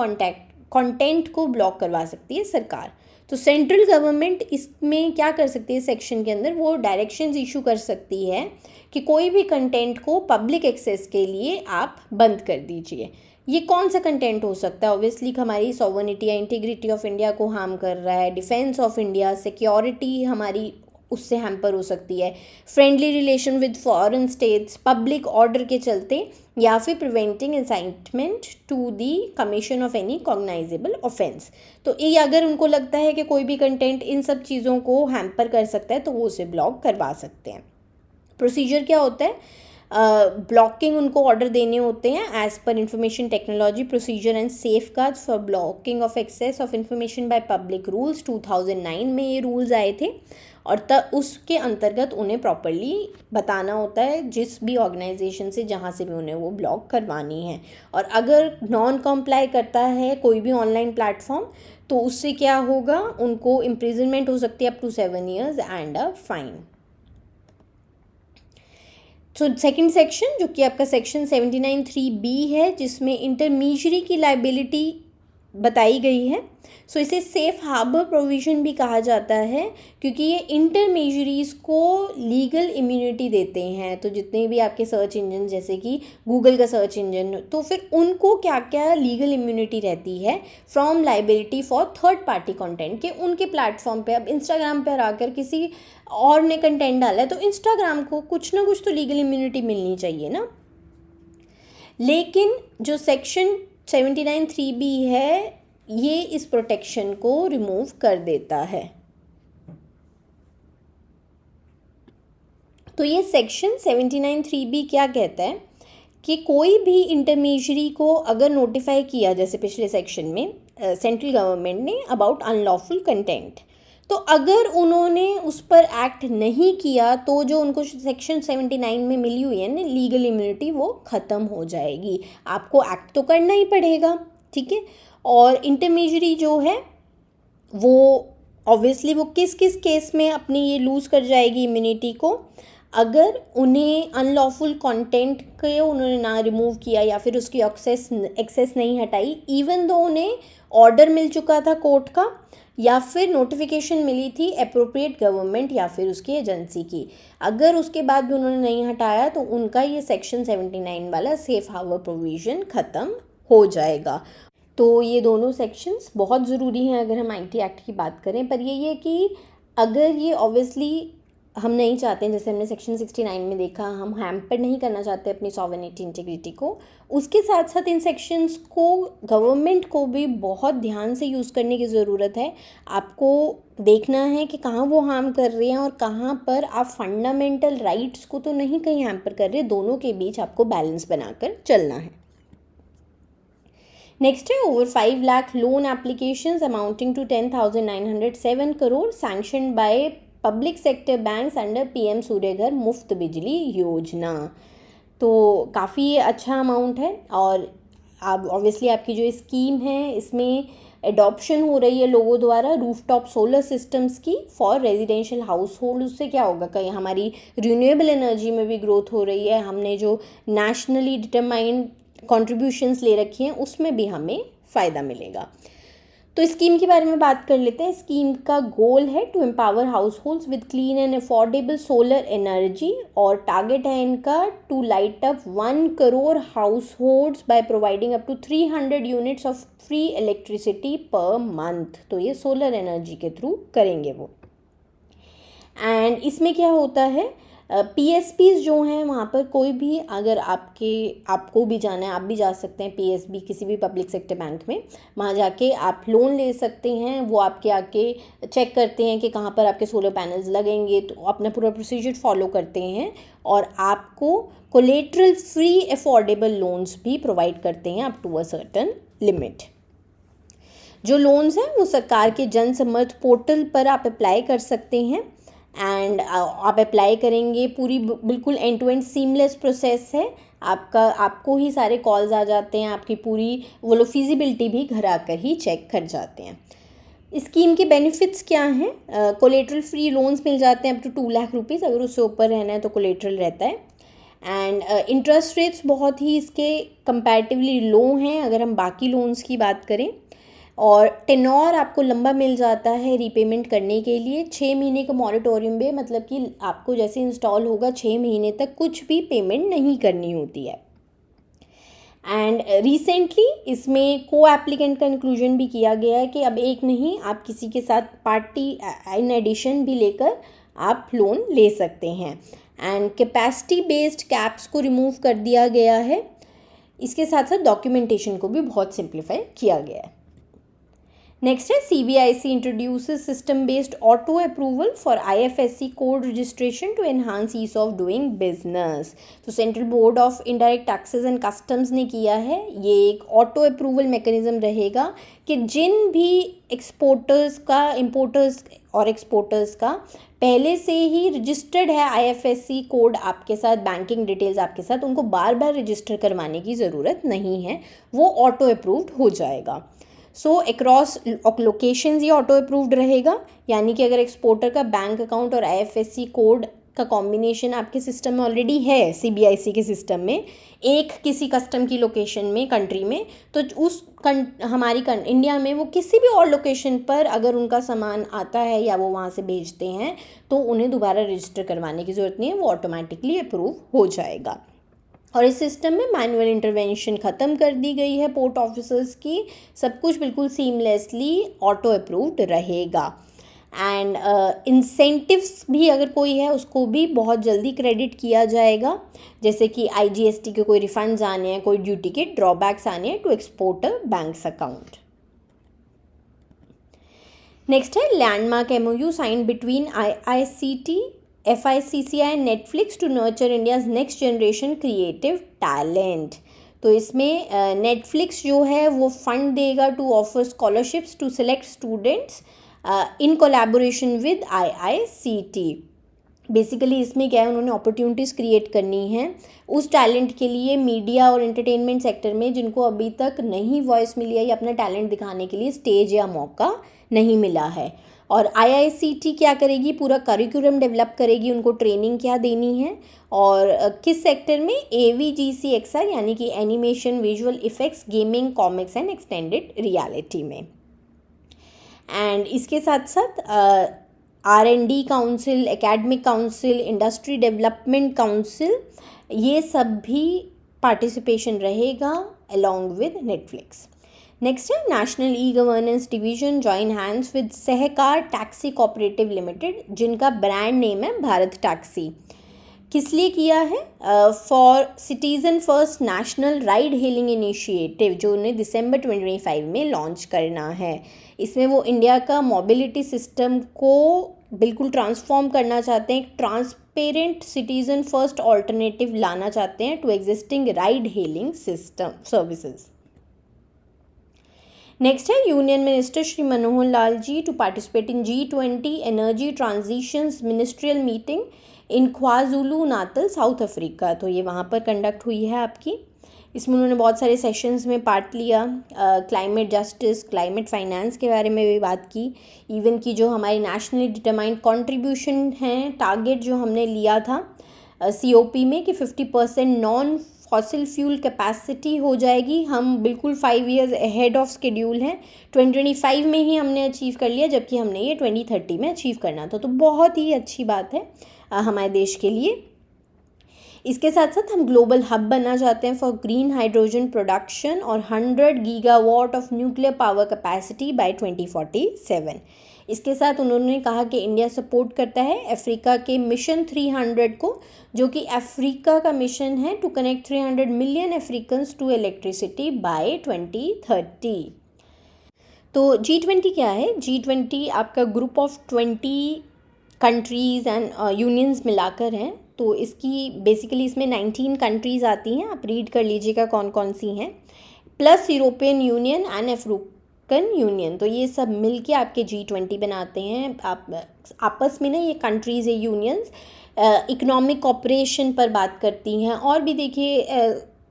कंटेंट को ब्लॉक करवा सकती है सरकार। तो सेंट्रल गवर्नमेंट इसमें क्या कर सकती है, सेक्शन के अंदर वो डायरेक्शंस इशू कर सकती है कि कोई भी कंटेंट को पब्लिक एक्सेस के लिए आप बंद कर दीजिए। ये कौन सा कंटेंट हो सकता है, ऑब्वियसली हमारी सॉवरेनिटी या इंटीग्रिटी ऑफ इंडिया को हार्म कर रहा है, डिफेंस ऑफ इंडिया, सिक्योरिटी हमारी उससे हैम्पर हो सकती है, friendly relation with foreign states, public order के चलते, या फिर preventing incitement to the commission of any cognizable offence. तो ये अगर उनको लगता है कि कोई भी कंटेंट इन सब चीज़ों को हैम्पर कर सकता है तो वो उसे ब्लॉक करवा सकते हैं। प्रोसीजर क्या होता है, ब्लॉकिंग उनको ऑर्डर देने होते हैं as per information technology procedure and safeguards for blocking of access of information by public rules 2009 में ये रूल्स आए थे, और तब उसके अंतर्गत उन्हें प्रॉपरली बताना होता है जिस भी ऑर्गेनाइजेशन से जहाँ से भी उन्हें वो ब्लॉक करवानी है। और अगर नॉन कॉम्प्लाई करता है कोई भी ऑनलाइन प्लेटफॉर्म तो उससे क्या होगा, उनको इम्प्रिजनमेंट हो सकती है up to 7 years and a fine. तो सेकंड सेक्शन जो कि आपका सेक्शन 79(3)B है, जिसमें इंटरमीडियरी की लाइबिलिटी बताई गई है। सो इसे सेफ हार्बर प्रोविज़न भी कहा जाता है क्योंकि ये इंटरमीडियरीज को लीगल इम्यूनिटी देते हैं। तो जितने भी आपके सर्च इंजन जैसे कि गूगल का सर्च इंजन, तो फिर उनको क्या क्या लीगल इम्यूनिटी रहती है from liability for third party content के उनके प्लेटफॉर्म पे। अब इंस्टाग्राम पर आकर किसी और ने कंटेंट डाला है तो इंस्टाग्राम को कुछ ना कुछ तो लीगल इम्यूनिटी मिलनी चाहिए ना। लेकिन जो सेक्शन 79(3)(b है ये इस प्रोटेक्शन को रिमूव कर देता है। तो ये सेक्शन 79(3)(b क्या कहता है कि कोई भी इंटरमीडियरी को अगर नोटिफाई किया, जैसे पिछले सेक्शन में सेंट्रल गवर्नमेंट ने अबाउट अनलॉफुल कंटेंट, तो अगर उन्होंने उस पर एक्ट नहीं किया तो जो उनको सेक्शन 79 में मिली हुई है ना लीगल इम्यूनिटी वो ख़त्म हो जाएगी। आपको एक्ट तो करना ही पड़ेगा, ठीक है। और इंटरमीडियरी जो है वो ऑब्वियसली वो किस किस केस में अपनी ये लूज़ कर जाएगी इम्यूनिटी को, अगर उन्हें अनलॉफुल कंटेंट के उन्होंने ना रिमूव किया या फिर उसकी एक्सेस नहीं हटाई, इवन दो उन्हें ऑर्डर मिल चुका था कोर्ट का या फिर नोटिफिकेशन मिली थी अप्रोप्रिएट गवर्नमेंट या फिर उसकी एजेंसी की, अगर उसके बाद भी उन्होंने नहीं हटाया तो उनका ये सेक्शन 79 वाला सेफ हार्बर प्रोविज़न ख़त्म हो जाएगा। तो ये दोनों सेक्शंस बहुत ज़रूरी हैं अगर हम आईटी एक्ट की बात करें। पर ये कि अगर ये ऑब्वियसली हम नहीं चाहते हैं, जैसे हमने सेक्शन 69 में देखा, हम हैम्पर नहीं करना चाहते अपनी सॉवरेनिटी इंटीग्रिटी को, उसके साथ साथ इन सेक्शंस को गवर्नमेंट को भी बहुत ध्यान से यूज़ करने की ज़रूरत है। आपको देखना है कि कहाँ वो हार्म कर रहे हैं और कहाँ पर आप फंडामेंटल राइट्स को तो नहीं कहीं हैम्पर कर रहे, दोनों के बीच आपको बैलेंस बनाकर चलना है। नेक्स्ट है over 5 lakh loan applications amounting to 10,907 crore sanctioned by public sector banks under PM Suryaghar Muft Bijli योजना। तो काफ़ी अच्छा अमाउंट है और अब ऑब्वियसली आपकी जो स्कीम है इसमें एडॉप्शन हो रही है लोगों द्वारा रूफटॉप सोलर सिस्टम्स की फॉर रेजिडेंशियल हाउस होल्ड। उससे क्या होगा, कहीं हमारी रिन्यूएबल एनर्जी में भी ग्रोथ हो रही है, हमने जो नेशनली डिटरमाइंड कॉन्ट्रीब्यूशंस ले रखी हैं उसमें भी हमें फ़ायदा मिलेगा। तो स्कीम के बारे में बात कर लेते हैं। स्कीम का गोल है to empower households with clean and affordable solar energy और टारगेट है इनका to light up 1 crore households by providing up to 300 units of free electricity per month. तो ये सोलर एनर्जी के थ्रू करेंगे वो। एंड इसमें क्या होता है, पीएसपीज जो हैं वहाँ पर कोई भी अगर आपको भी जाना है आप भी जा सकते हैं पीएसबी किसी भी पब्लिक सेक्टर बैंक में, वहाँ जाके आप लोन ले सकते हैं। वो आपके आके चेक करते हैं कि कहाँ पर आपके सोलर पैनल्स लगेंगे, तो अपना पूरा प्रोसीजर फॉलो करते हैं और आपको कोलेटरल फ्री अफोर्डेबल लोन्स भी प्रोवाइड करते हैं up to a certain limit. जो लोन्स हैं वो सरकार के जन समर्थ पोर्टल पर आप अप्लाई कर सकते हैं एंड आप अप्लाई करेंगे, पूरी बिल्कुल end to end seamless process है। आपको ही सारे कॉल्स आ जाते हैं, आपकी पूरी वो लोग फिजिबिलिटी भी घर आकर ही चेक कर जाते हैं। स्कीम के बेनिफिट्स क्या हैं, कोलेटरल फ्री लोन्स मिल जाते हैं अप टू 2 लाख रुपीज़, अगर उससे ऊपर रहना है तो कोलेटरल रहता है। एंड इंटरेस्ट रेट्स बहुत ही इसके कंपैरेटिवली लो हैं अगर हम बाकी लोन्स की बात करें, और टेन्योर आपको लंबा मिल जाता है रीपेमेंट करने के लिए। 6 महीने का मॉरेटोरियम में, मतलब कि आपको जैसे इंस्टॉल होगा 6 महीने तक कुछ भी पेमेंट नहीं करनी होती है। एंड रिसेंटली इसमें को एप्लीकेंट का इंक्लूजन भी किया गया है कि अब एक नहीं, आप किसी के साथ पार्टी इन एडिशन भी लेकर आप लोन ले सकते हैं। एंड कैपेसिटी बेस्ड कैप्स को रिमूव कर दिया गया है। इसके साथ साथ डॉक्यूमेंटेशन को भी बहुत सिंप्लीफाई किया गया है। नेक्स्ट है CBIC introduces system based auto approval for IFSC code registration to enhance ease of doing business. तो central board of indirect taxes and customs ने किया है, ये एक ऑटो अप्रूवल मैकेनिज्म रहेगा कि जिन भी एक्सपोर्टर्स का, इंपोर्टर्स और एक्सपोर्टर्स का पहले से ही रजिस्टर्ड है IFSC कोड आपके साथ, बैंकिंग डिटेल्स आपके साथ, उनको बार बार रजिस्टर करवाने की ज़रूरत नहीं है, वो ऑटो अप्रूव्ड हो जाएगा। सो अक्रॉस लोकेशंस ये ऑटो अप्रूव्ड रहेगा, यानी कि अगर एक्सपोर्टर का बैंक अकाउंट और IFSC कोड का कॉम्बिनेशन आपके सिस्टम में ऑलरेडी है, CBIC के सिस्टम में, एक किसी कस्टम की लोकेशन में, कंट्री में, तो उस हमारी इंडिया में वो किसी भी और लोकेशन पर अगर उनका सामान आता है या वो वहाँ से भेजते हैं तो उन्हें दोबारा रजिस्टर करवाने की ज़रूरत नहीं है, वो ऑटोमेटिकली अप्रूव हो जाएगा। और इस सिस्टम में मैनुअल इंटरवेंशन ख़त्म कर दी गई है पोर्ट ऑफिसर्स की, सब कुछ बिल्कुल सीमलेसली ऑटो अप्रूव्ड रहेगा। एंड इंसेंटिव्स भी अगर कोई है उसको भी बहुत जल्दी क्रेडिट किया जाएगा, जैसे कि IGST के कोई रिफंड्स आने हैं, कोई ड्यूटी के ड्रॉबैक्स आने हैं to exporter banks account. Next है landmark MOU sign between IICT, FICCI and Netflix to nurture India's next generation creative talent. तो इसमें नेटफ्लिक्स जो है वो फंड देगा to offer scholarships to select students in collaboration with IICT। Basically इसमें क्या है, उन्होंने अपॉर्चुनिटीज़ क्रिएट करनी है उस टैलेंट के लिए मीडिया और एंटरटेनमेंट सेक्टर में जिनको अभी तक नहीं वॉइस मिली है या अपना टैलेंट दिखाने के लिए स्टेज या मौका नहीं मिला है। और IICT क्या करेगी, पूरा करिकुलम डेवलप करेगी, उनको ट्रेनिंग क्या देनी है और किस सेक्टर में, AVGCXR यानी कि animation, visual effects, gaming, comics and extended reality में। एंड इसके साथ साथ R&D council, academic council, industry development council, ये सब भी पार्टिसिपेशन रहेगा अलॉन्ग विद नेटफ्लिक्स। नेक्स्ट है national e-governance division join hands with Sahkar taxi cooperative limited, जिनका ब्रांड नेम है भारत टैक्सी। किस लिए किया है, for citizen first national ride hailing initiative, जो उन्हें दिसंबर 2025 में लॉन्च करना है। इसमें वो इंडिया का मोबिलिटी सिस्टम को बिल्कुल ट्रांसफॉर्म करना चाहते हैं, एक ट्रांसपेरेंट सिटीज़न फर्स्ट ऑल्टरनेटिव लाना चाहते हैं to existing ride hailing system services. Next है union minister Shri Manohar Lal ji to participate in G20 energy transitions ministerial meeting in KwaZulu Natal, South Africa. तो ये वहाँ पर कंडक्ट हुई है आपकी। इसमें उन्होंने बहुत सारे सेशंस में पार्ट लिया, क्लाइमेट जस्टिस, क्लाइमेट फाइनेंस के बारे में भी बात की, इवन की जो हमारी नेशनली डिटरमाइंड कंट्रीब्यूशन हैं, टारगेट जो हमने लिया था COP में कि 50% नॉन फॉसिल फ्यूल कैपेसिटी हो जाएगी, हम बिल्कुल 5 years अहेड ऑफ स्केड्यूल हैं। 2025 में ही हमने अचीव कर लिया, जबकि हमने ये 2030 में अचीव करना था। तो बहुत ही अच्छी बात है हमारे देश के लिए। इसके साथ साथ हम ग्लोबल हब बनना चाहते हैं फॉर ग्रीन हाइड्रोजन प्रोडक्शन और 100 gigawatt of nuclear power capacity by 2047। इसके साथ उन्होंने कहा कि इंडिया सपोर्ट करता है अफ्रीका के मिशन 300 को, जो कि अफ्रीका का मिशन है to connect 300 million Africans to electricity by 2030। तो G20 क्या है, G20 आपका group of 20 countries and unions मिलाकर हैं। तो इसकी बेसिकली इसमें 19 कंट्रीज़ आती हैं, आप रीड कर लीजिएगा कौन कौन सी हैं, plus European union and African union. तो ये सब मिलके आपके G20 बनाते हैं। आप आपस में ना ये कंट्रीज़ या यूनियंस इकोनॉमिक कॉपरेशन पर बात करती हैं, और भी देखिए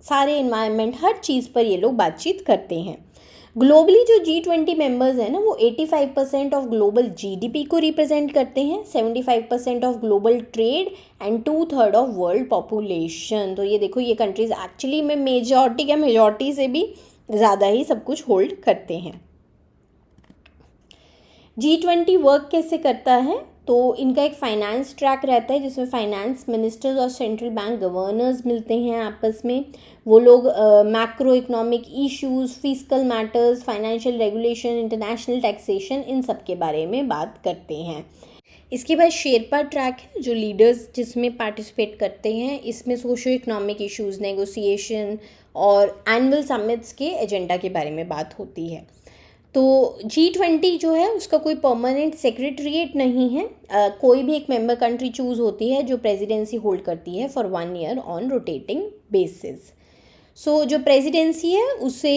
सारे इन्वायरमेंट, हर चीज़ पर ये लोग बातचीत करते हैं। ग्लोबली जो G20 मेंबर्स हैं ना, वो 85% ऑफ ग्लोबल GDP को रिप्रेजेंट करते हैं, 75% of global trade and 2/3 of world population. तो ये देखो, ये कंट्रीज़ एक्चुअली में मेजॉरिटी से भी ज़्यादा ही सब कुछ होल्ड करते हैं। G20 वर्क कैसे करता है, तो इनका एक फाइनेंस ट्रैक रहता है जिसमें फाइनेंस मिनिस्टर्स और सेंट्रल बैंक गवर्नर्स मिलते हैं आपस में। वो लोग macro economic issues, fiscal matters, financial regulation, international taxation, इन सब के बारे में बात करते हैं। इसके बाद शेरपा ट्रैक है, जो लीडर्स जिसमें पार्टिसिपेट करते हैं। इसमें सोशो इकोनॉमिक इश्यूज़, नेगोशिएशन और एनुअल समिट्स के एजेंडा के बारे में बात होती है। तो G20 जो है उसका कोई परमानेंट सेक्रेटरीट नहीं है, कोई भी एक मेंबर कंट्री चूज़ होती है जो प्रेसिडेंसी होल्ड करती है for 1 year on rotating basis. So जो प्रेसिडेंसी है उसे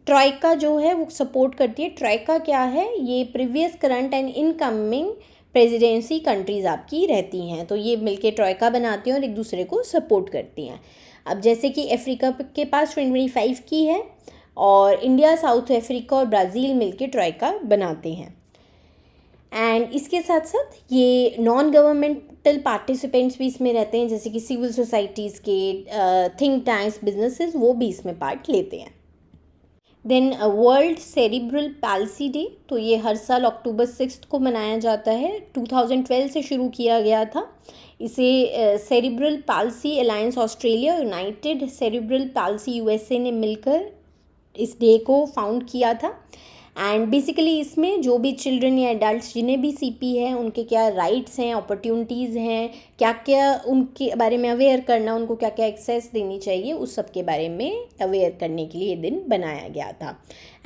ट्राइका जो है वो सपोर्ट करती है। ट्राइका क्या है, ये previous, current and incoming presidency countries आपकी रहती हैं। तो ये मिलके ट्राइका बनाती हैं और एक दूसरे को सपोर्ट करती हैं। अब जैसे कि अफ्रीका के पास 2025 की है, और इंडिया, साउथ अफ्रीका और ब्राज़ील मिलके ट्राइका बनाते हैं। एंड इसके साथ साथ ये नॉन गवर्नमेंटल पार्टिसिपेंट्स भी इसमें रहते हैं, जैसे कि सिविल सोसाइटीज़ के, थिंक टैंक्स, बिजनेसेस, वो भी इसमें पार्ट लेते हैं। Then world cerebral palsy day, तो ये हर साल अक्टूबर 6 को मनाया जाता है। 2012 से शुरू किया गया था इसे। Cerebral palsy alliance Australia, United cerebral palsy USA ने मिलकर इस डे को फाउंड किया था। एंड बेसिकली इसमें जो भी चिल्ड्रन या एडल्ट्स जिन्हें भी सीपी है उनके क्या राइट्स हैं, अपॉर्चुनिटीज़ हैं, क्या क्या उनके बारे में अवेयर करना, उनको क्या क्या एक्सेस देनी चाहिए, उस सब के बारे में अवेयर करने के लिए ये दिन बनाया गया था।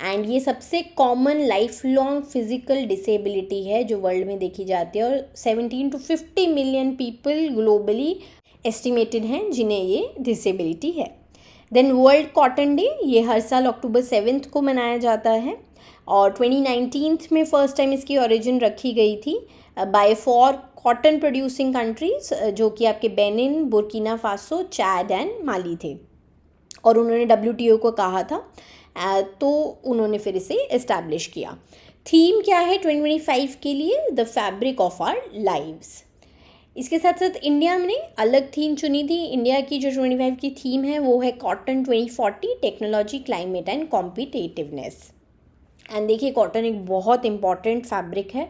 एंड ये सबसे common life long physical disability है जो वर्ल्ड में देखी जाती है, और 17 to 50 million people globally estimated हैं जिन्हें ये डिसेबिलिटी है। देन वर्ल्ड कॉटन डे, ये हर साल अक्टूबर 7 को मनाया जाता है, और 2019 में फ़र्स्ट टाइम इसकी ओरिजिन रखी गई थी बाय 4 कॉटन प्रोड्यूसिंग कंट्रीज़, जो कि आपके Benin, Burkina Faso, Chad and Mali थे, और उन्होंने WTO को कहा था, तो उन्होंने फिर इसे इस्टेब्लिश किया। थीम क्या है 2025 के लिए? The fabric of our lives. इसके साथ साथ इंडिया ने अलग थीम चुनी थी। इंडिया की जो 25 की थीम है वो है cotton 2040, technology, climate and competitiveness. And देखिए, कॉटन एक बहुत इम्पॉर्टेंट फैब्रिक है,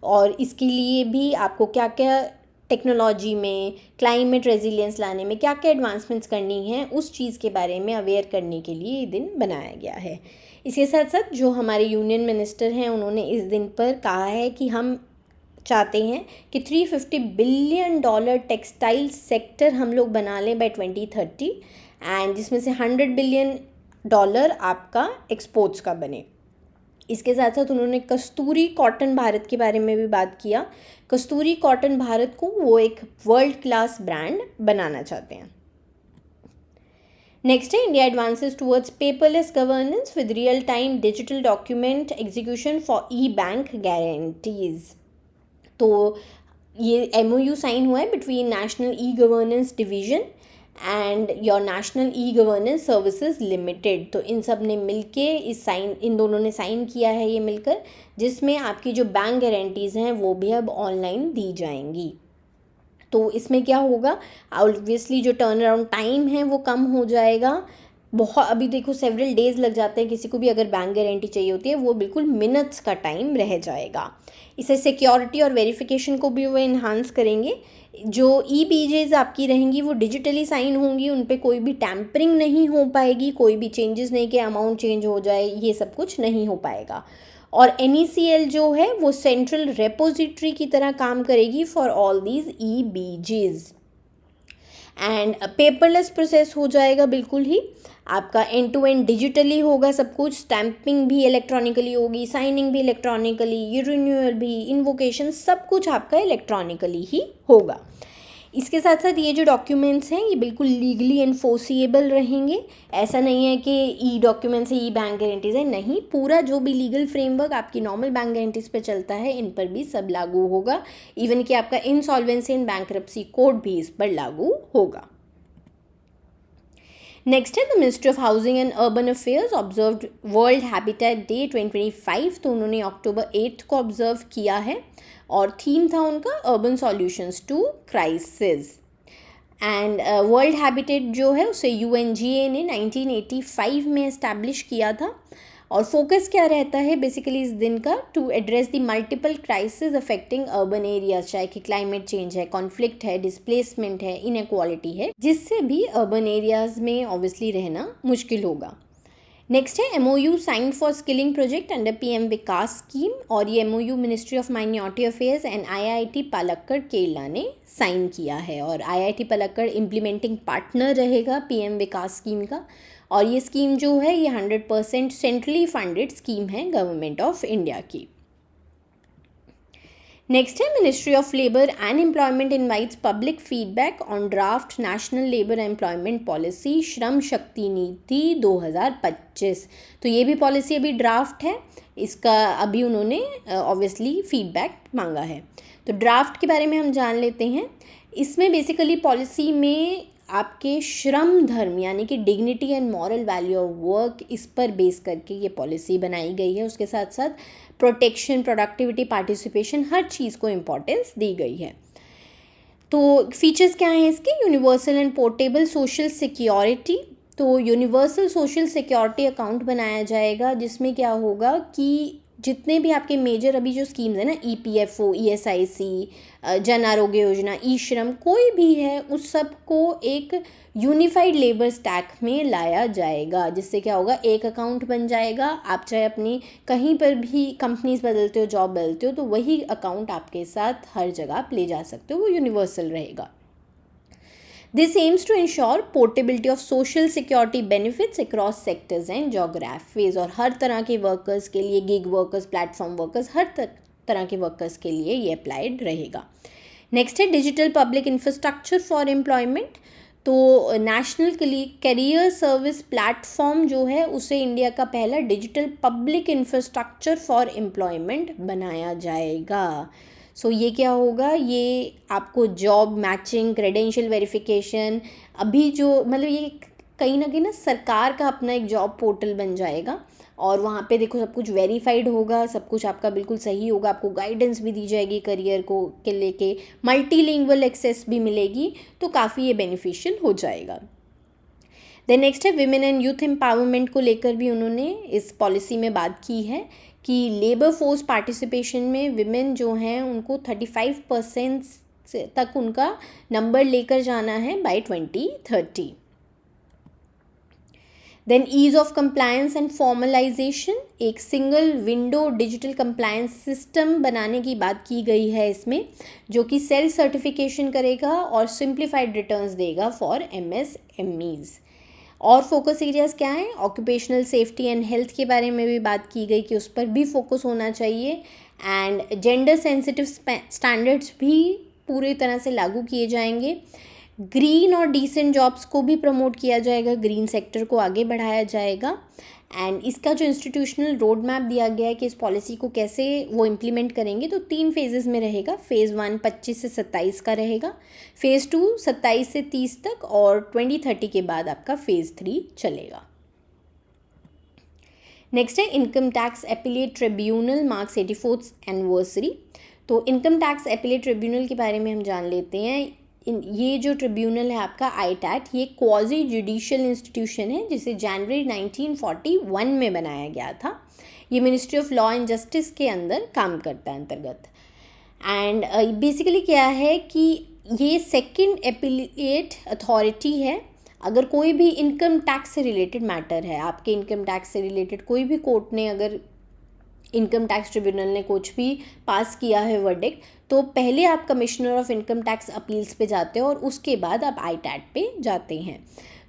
और इसके लिए भी आपको क्या क्या टेक्नोलॉजी में, क्लाइमेट रेजिलियंस लाने में क्या क्या एडवांसमेंट्स करनी है, उस चीज़ के बारे में अवेयर करने के लिए ये दिन बनाया गया है। इसके साथ साथ जो हमारे यूनियन मिनिस्टर हैं उन्होंने इस दिन पर कहा है कि हम चाहते हैं कि $350 बिलियन टेक्सटाइल सेक्टर हम लोग बना लें बाय 2030, एंड जिसमें से $100 बिलियन आपका एक्सपोर्ट्स का बने। इसके साथ साथ उन्होंने कस्तूरी कॉटन भारत के बारे में भी बात किया। कस्तूरी कॉटन भारत को वो एक वर्ल्ड क्लास ब्रांड बनाना चाहते हैं। नेक्स्ट है India advances towards paperless governance with real time digital document execution for e bank guarantees. तो ये MOU साइन हुआ है between national e governance division and your national e governance services limited. तो इन सब ने मिलके इन दोनों ने साइन किया है ये मिलकर, जिसमें आपकी जो बैंक गारंटीज़ हैं वो भी अब ऑनलाइन दी जाएंगी। तो इसमें क्या होगा, ऑब्वियसली जो टर्न अराउंड टाइम है वो कम हो जाएगा। बहुत अभी देखो सेवरल डेज़ लग जाते हैं किसी को भी अगर बैंक गारंटी चाहिए होती है, वो बिल्कुल मिनट्स का टाइम रह जाएगा। इसे सिक्योरिटी और वेरिफिकेशन को भी वो इन्हांस करेंगे। जो ई-बीजेज आपकी रहेंगी वो डिजिटली साइन होंगी, उन पे कोई भी टैम्परिंग नहीं हो पाएगी, कोई भी चेंजेस नहीं कि अमाउंट चेंज हो जाए, ये सब कुछ नहीं हो पाएगा। और NECL जो है वो सेंट्रल रेपोजिटरी की तरह काम करेगी for all these e BGs, and paperless process हो जाएगा बिल्कुल ही। आपका एंड टू एंड डिजिटली होगा सब कुछ, स्टैंपिंग भी इलेक्ट्रॉनिकली होगी, साइनिंग भी इलेक्ट्रॉनिकली, ये रिन्यूअल भी, इन्वोकेशन, सब कुछ आपका इलेक्ट्रॉनिकली ही होगा। इसके साथ साथ ये जो डॉक्यूमेंट्स हैं ये बिल्कुल लीगली एनफोर्सिएबल रहेंगे। ऐसा नहीं है कि ई डॉक्यूमेंट्स है, ई बैंक गारंटीज़ है, नहीं, पूरा जो भी लीगल फ्रेमवर्क आपकी नॉर्मल बैंक गारंटीज़ पे चलता है इन पर भी सब लागू होगा। इवन कि आपका इंसॉल्वेंसी एंड बैंक्रप्सी कोड भी इस पर लागू होगा। नेक्स्ट है the ministry of housing and urban affairs observed world habitat day 2025। तो उन्होंने अक्टूबर 8 को ऑब्जर्व किया है, और थीम था उनका urban solutions to crisis. And world habitat जो है उसे UNGA ने 1985 में इस्टेब्लिश किया था, और फोकस क्या रहता है बेसिकली इस दिन का, to address the multiple crisis affecting urban areas, चाहे कि क्लाइमेट चेंज है, कॉन्फ्लिक्ट है, डिस्प्लेसमेंट है, इनइक्वालिटी है, जिससे भी अर्बन एरियाज में ऑब्वियसली रहना मुश्किल होगा। नेक्स्ट है MOU sign for skilling project under PM Vikas scheme, और ये MOU ministry of minority affairs and IIT Palakkad Kerala ने साइन किया है, और IIT पालक्कड़ इम्प्लीमेंटिंग पार्टनर रहेगा PM विकास स्कीम का। और ये स्कीम जो है ये 100% सेंट्रली फंडेड स्कीम है गवर्नमेंट ऑफ इंडिया की। नेक्स्ट है ministry of labour and employment invites public feedback on draft national labour employment policy Shram शक्ति नीति 2025। तो ये भी पॉलिसी अभी ड्राफ्ट है, इसका अभी उन्होंने ऑब्वियसली फीडबैक मांगा है। तो ड्राफ्ट के बारे में हम जान लेते हैं। इसमें बेसिकली पॉलिसी में आपके श्रम धर्म यानी कि dignity and moral value of work, इस पर बेस करके ये पॉलिसी बनाई गई है। उसके साथ साथ प्रोटेक्शन, प्रोडक्टिविटी, पार्टिसिपेशन, हर चीज़ को इम्पोर्टेंस दी गई है। तो फीचर्स क्या हैं इसके? Universal and portable social security. तो यूनिवर्सल सोशल सिक्योरिटी अकाउंट बनाया जाएगा, जिसमें क्या होगा कि जितने भी आपके मेजर अभी जो स्कीम्स है ना, EPFO, ESIC, जन आरोग्य योजना, ई श्रम, कोई भी है, उस सब को एक यूनिफाइड लेबर स्टैक में लाया जाएगा, जिससे क्या होगा, एक अकाउंट बन जाएगा। आप चाहे अपनी कहीं पर भी कंपनीज बदलते हो, जॉब बदलते हो, तो वही अकाउंट आपके साथ हर जगह आप ले जा सकते हो, वो यूनिवर्सल रहेगा। This aims to ensure portability of social security benefits across sectors and geographies, और हर तरह के वर्कर्स के लिए, गिग वर्कर्स, प्लेटफॉर्म वर्कर्स, हर तरह के वर्कर्स के लिए ये अप्लाइड रहेगा। नेक्स्ट है digital public infrastructure for employment. तो नेशनल करियर सर्विस प्लेटफॉर्म जो है उसे इंडिया का पहला digital public infrastructure for employment बनाया जाएगा। सो ये क्या होगा, ये आपको जॉब मैचिंग, क्रेडेंशियल वेरिफिकेशन, अभी जो मतलब ये कहीं ना कहीं ना सरकार का अपना एक जॉब पोर्टल बन जाएगा, और वहाँ पे देखो सब कुछ वेरीफाइड होगा, सब कुछ आपका बिल्कुल सही होगा, आपको गाइडेंस भी दी जाएगी करियर को के लेके, मल्टीलिंगुअल एक्सेस भी मिलेगी, तो काफ़ी ये बेनिफिशियल हो जाएगा। देन नेक्स्ट है विमेन एंड यूथ एम्पावरमेंट को लेकर भी उन्होंने इस पॉलिसी में बात की है कि लेबर फोर्स पार्टिसिपेशन में विमेन जो हैं उनको 35% तक उनका नंबर लेकर जाना है by 2030। Then ease of compliance and formalisation, एक single window digital compliance system बनाने की बात की गई है इसमें, जो कि सेल्फ सर्टिफिकेशन करेगा और सिंप्लीफाइड रिटर्न्स देगा फॉर MSMEs। और फोकस एरियाज़ क्या हैं, ऑक्यूपेशनल सेफ्टी एंड हेल्थ के बारे में भी बात की गई कि उस पर भी फोकस होना चाहिए, एंड जेंडर सेंसिटिव स्टैंडर्ड्स भी पूरी तरह से लागू किए जाएंगे। ग्रीन और डिसेंट जॉब्स को भी प्रमोट किया जाएगा, ग्रीन सेक्टर को आगे बढ़ाया जाएगा, एंड इसका जो इंस्टीट्यूशनल रोड मैप दिया गया है कि इस पॉलिसी को कैसे वो इम्प्लीमेंट करेंगे, तो 3 फेजेस में रहेगा। फेज़ 1 25 से 27 का रहेगा, फेज़ 2 27 से 30 तक, और 2030 के बाद आपका फेज़ 3 चलेगा। नेक्स्ट है income tax appellate tribunal marks 84th anniversary. तो इनकम टैक्स एपिलेट ट्रिब्यूनल के बारे में हम जान लेते हैं। ये जो ट्रिब्यूनल है आपका ITAT, ये क्वाजी जुडिशियल इंस्टीट्यूशन है जिसे जनवरी 1941 में बनाया गया था। ये ministry of law and justice के अंदर काम करता है अंतर्गत। एंड बेसिकली क्या है कि ये सेकंड एपिलेट अथॉरिटी है। अगर कोई भी इनकम टैक्स से रिलेटेड मैटर है, आपके इनकम टैक्स से रिलेटेड कोई भी कोर्ट ने, अगर इनकम टैक्स ट्रिब्यूनल ने कुछ भी पास किया है वर्डिक्ट, तो पहले आप commissioner of income tax appeals पे जाते हो और उसके बाद आप ITAT पे जाते हैं।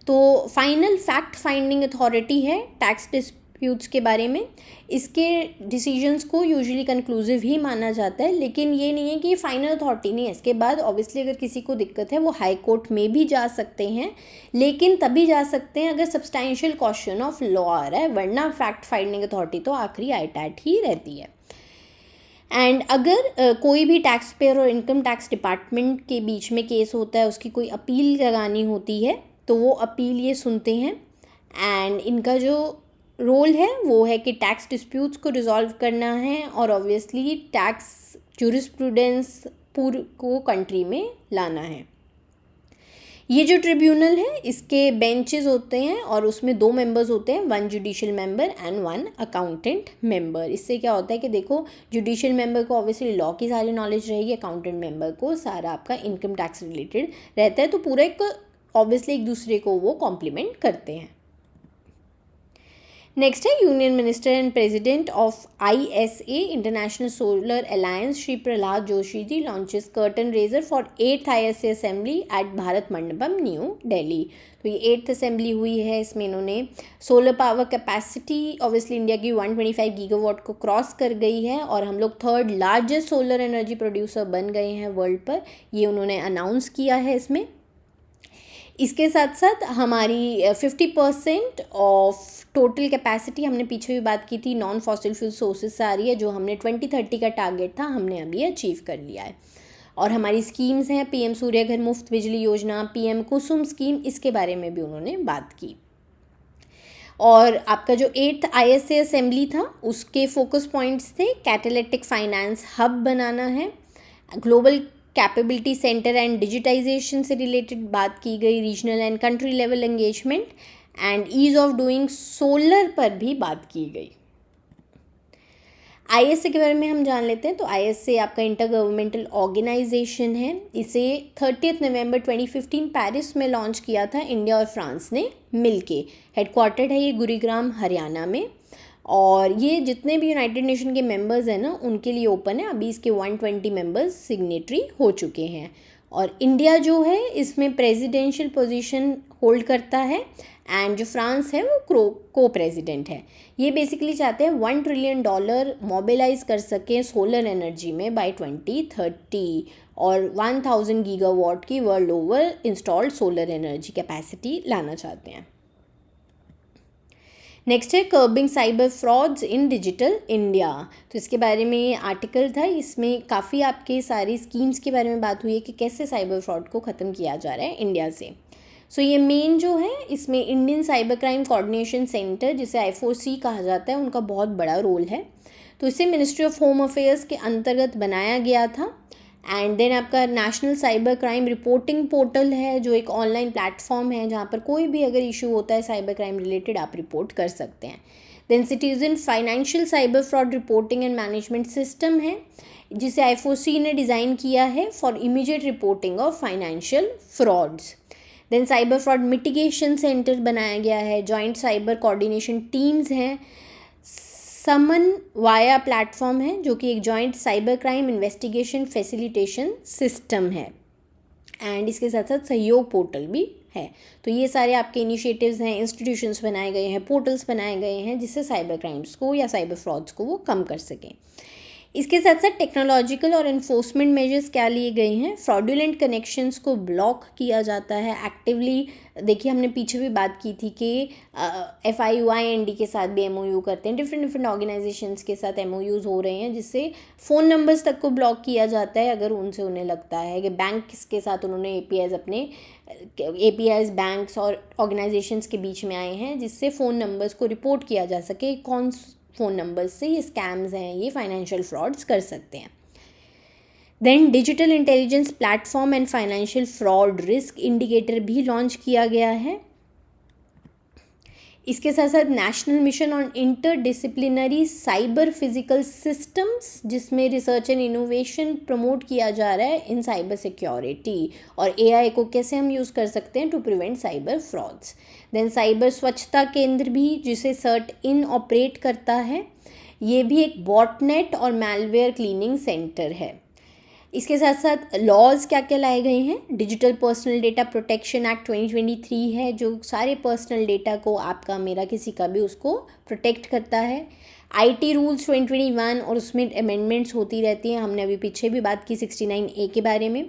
तो फाइनल फैक्ट फाइंडिंग अथॉरिटी है टैक्स डिस्प्यूट्स के बारे में। इसके डिसीजंस को यूजुअली कंक्लूसिव ही माना जाता है, लेकिन ये नहीं है कि ये फाइनल अथॉरिटी नहीं है। इसके बाद ऑब्वियसली अगर किसी को दिक्कत है वो हाई कोर्ट में भी जा सकते हैं, लेकिन तभी जा सकते हैं अगर सब्सटैंशियल क्वेश्चन ऑफ लॉ आ रहा है, वरना फैक्ट फाइंडिंग अथॉरिटी तो आखिरी ITAT ही रहती है। एंड अगर कोई भी टैक्स पेयर और इनकम टैक्स डिपार्टमेंट के बीच में केस होता है, उसकी कोई अपील लगानी होती है, तो वो अपील ये सुनते हैं। एंड इनका जो रोल है वो है कि टैक्स डिस्प्यूट्स को रिजॉल्व करना है, और ऑब्वियसली टैक्स ज्यूरिस्प्रूडेंस को कंट्री में लाना है। ये जो ट्रिब्यूनल है इसके बेंचेस होते हैं, और उसमें 2 मेंबर्स होते हैं, 1 judicial member and 1 accountant member. इससे क्या होता है कि देखो, जुडिशियल मेंबर को ऑब्वियसली लॉ की सारी नॉलेज रहेगी, अकाउंटेंट मेंबर को सारा आपका इनकम टैक्स रिलेटेड रहता है, तो पूरा एक ऑब्वियसली एक दूसरे को वो कॉम्प्लीमेंट करते हैं। नेक्स्ट है union minister and president of ISA international solar alliance Shri Pralhad Joshi ji launches curtain raiser for 8th ISA assembly at Bharat Mandapam, new Delhi. तो ये 8th असेंबली हुई है, इसमें इन्होंने solar power capacity obviously India की 125 गीगावाट को क्रॉस कर गई है, और हम लोग 3rd largest solar energy producer बन गए हैं वर्ल्ड पर, ये उन्होंने अनाउंस किया है इसमें। इसके साथ साथ हमारी 50% ऑफ टोटल कैपेसिटी, हमने पीछे भी बात की थी, नॉन फॉसिल फ्यूल सोर्सेज से आ रही है, जो हमने 2030 का टारगेट था हमने अभी अचीव कर लिया है। और हमारी स्कीम्स हैं PM सूर्य घर मुफ्त बिजली योजना, PM कुसुम स्कीम, इसके बारे में भी उन्होंने बात की। और आपका जो 8th ISA असेंबली था उसके फोकस पॉइंट्स थे, कैटालिटिक फाइनेंस हब बनाना है, global capability centre and digitisation से रिलेटेड बात की गई, regional and country level engagement and ease of doing solar पर भी बात की गई। ISA के बारे में हम जान लेते हैं। तो ISA आपका इंटर गवर्नमेंटल ऑर्गेनाइजेशन है। इसे 30 नवंबर 2015 पेरिस में लॉन्च किया था इंडिया और फ्रांस ने मिलके। हेडक्वार्टर्ड है ये गुरुग्राम हरियाणा में, और ये जितने भी यूनाइटेड नेशन के मेंबर्स हैं ना उनके लिए ओपन है। अभी इसके 120 मेंबर्स सिग्नेटरी हो चुके हैं, और इंडिया जो है इसमें प्रेसिडेंशियल पोजीशन होल्ड करता है, एंड जो फ्रांस है वो को प्रेसिडेंट है। ये बेसिकली चाहते हैं $1 ट्रिलियन मोबिलाइज कर सकें सोलर एनर्जी में बाय 2030, और 1000 गीगावाट की world over installed solar energy capacity लाना चाहते हैं। नेक्स्ट है कर्बिंग साइबर फ्रॉड्स इन डिजिटल इंडिया। तो इसके बारे में ये आर्टिकल था, इसमें काफ़ी आपके सारी स्कीम्स के बारे में बात हुई है कि कैसे साइबर फ्रॉड को ख़त्म किया जा रहा है इंडिया से। सो ये मेन जो है इसमें Indian cyber crime coordination centre, जिसे I4C कहा जाता है, उनका बहुत बड़ा रोल है। तो इसे मिनिस्ट्री ऑफ होम अफेयर्स के अंतर्गत बनाया गया था। एंड देन आपका national cyber crime reporting portal है, जो एक ऑनलाइन प्लेटफॉर्म है जहाँ पर कोई भी अगर इशू होता है साइबर क्राइम रिलेटेड आप रिपोर्ट कर सकते हैं। Then citizen financial cyber fraud reporting and management system है, जिसे I4C ने डिज़ाइन किया है for immediate reporting of financial frauds. Then cyber fraud mitigation centre बनाया गया है, जॉइंट साइबर कोऑर्डिनेशन टीम्स हैं, समन वाया प्लेटफॉर्म है जो कि एक joint cyber crime investigation facilitation system है, एंड इसके साथ साथ सहयोग पोर्टल भी है। तो ये सारे आपके इनिशिएटिव्स हैं, इंस्टीट्यूशंस बनाए गए हैं, पोर्टल्स बनाए गए हैं, जिससे साइबर क्राइम्स को या साइबर फ्रॉड्स को वो कम कर सकें। इसके साथ साथ टेक्नोलॉजिकल और इन्फोर्समेंट मेजर्स क्या लिए गए हैं। फ्रॉडुलेंट कनेक्शंस को ब्लॉक किया जाता है एक्टिवली। देखिए हमने पीछे भी बात की थी कि FIUIND के साथ भी MOU करते हैं, डिफरेंट ऑर्गेनाइजेशंस के साथ MOUs हो रहे हैं, जिससे फ़ोन नंबर्स तक को ब्लॉक किया जाता है अगर उनसे उन्हें लगता है कि बैंक के साथ उन्होंने APIs बैंक्स और ऑर्गेनाइजेशंस के बीच में आए हैं, जिससे फ़ोन नंबर्स को रिपोर्ट किया जा सके कौन फ़ोन नंबर्स से ये स्कैम्स हैं, ये फाइनेंशियल फ्रॉड्स कर सकते हैं। Then digital intelligence platform and financial fraud risk indicator भी लॉन्च किया गया है। इसके साथ साथ national mission on interdisciplinary cyber physical systems, जिसमें रिसर्च एंड इनोवेशन प्रमोट किया जा रहा है इन साइबर सिक्योरिटी, और AI को कैसे हम यूज़ कर सकते हैं to prevent cyber frauds. Then cyber Swachhta Kendra भी, जिसे CERT-in ऑपरेट करता है, ये भी एक बॉटनेट और मैलवेयर क्लीनिंग सेंटर है। इसके साथ साथ लॉज क्या क्या लाए गए हैं। Digital personal data protection act 2023 है, जो सारे पर्सनल डेटा को आपका मेरा किसी का भी उसको प्रोटेक्ट करता है। IT रूल्स 2021 और उसमें अमेंडमेंट्स होती रहती हैं, हमने अभी पीछे भी बात की 69A के बारे में।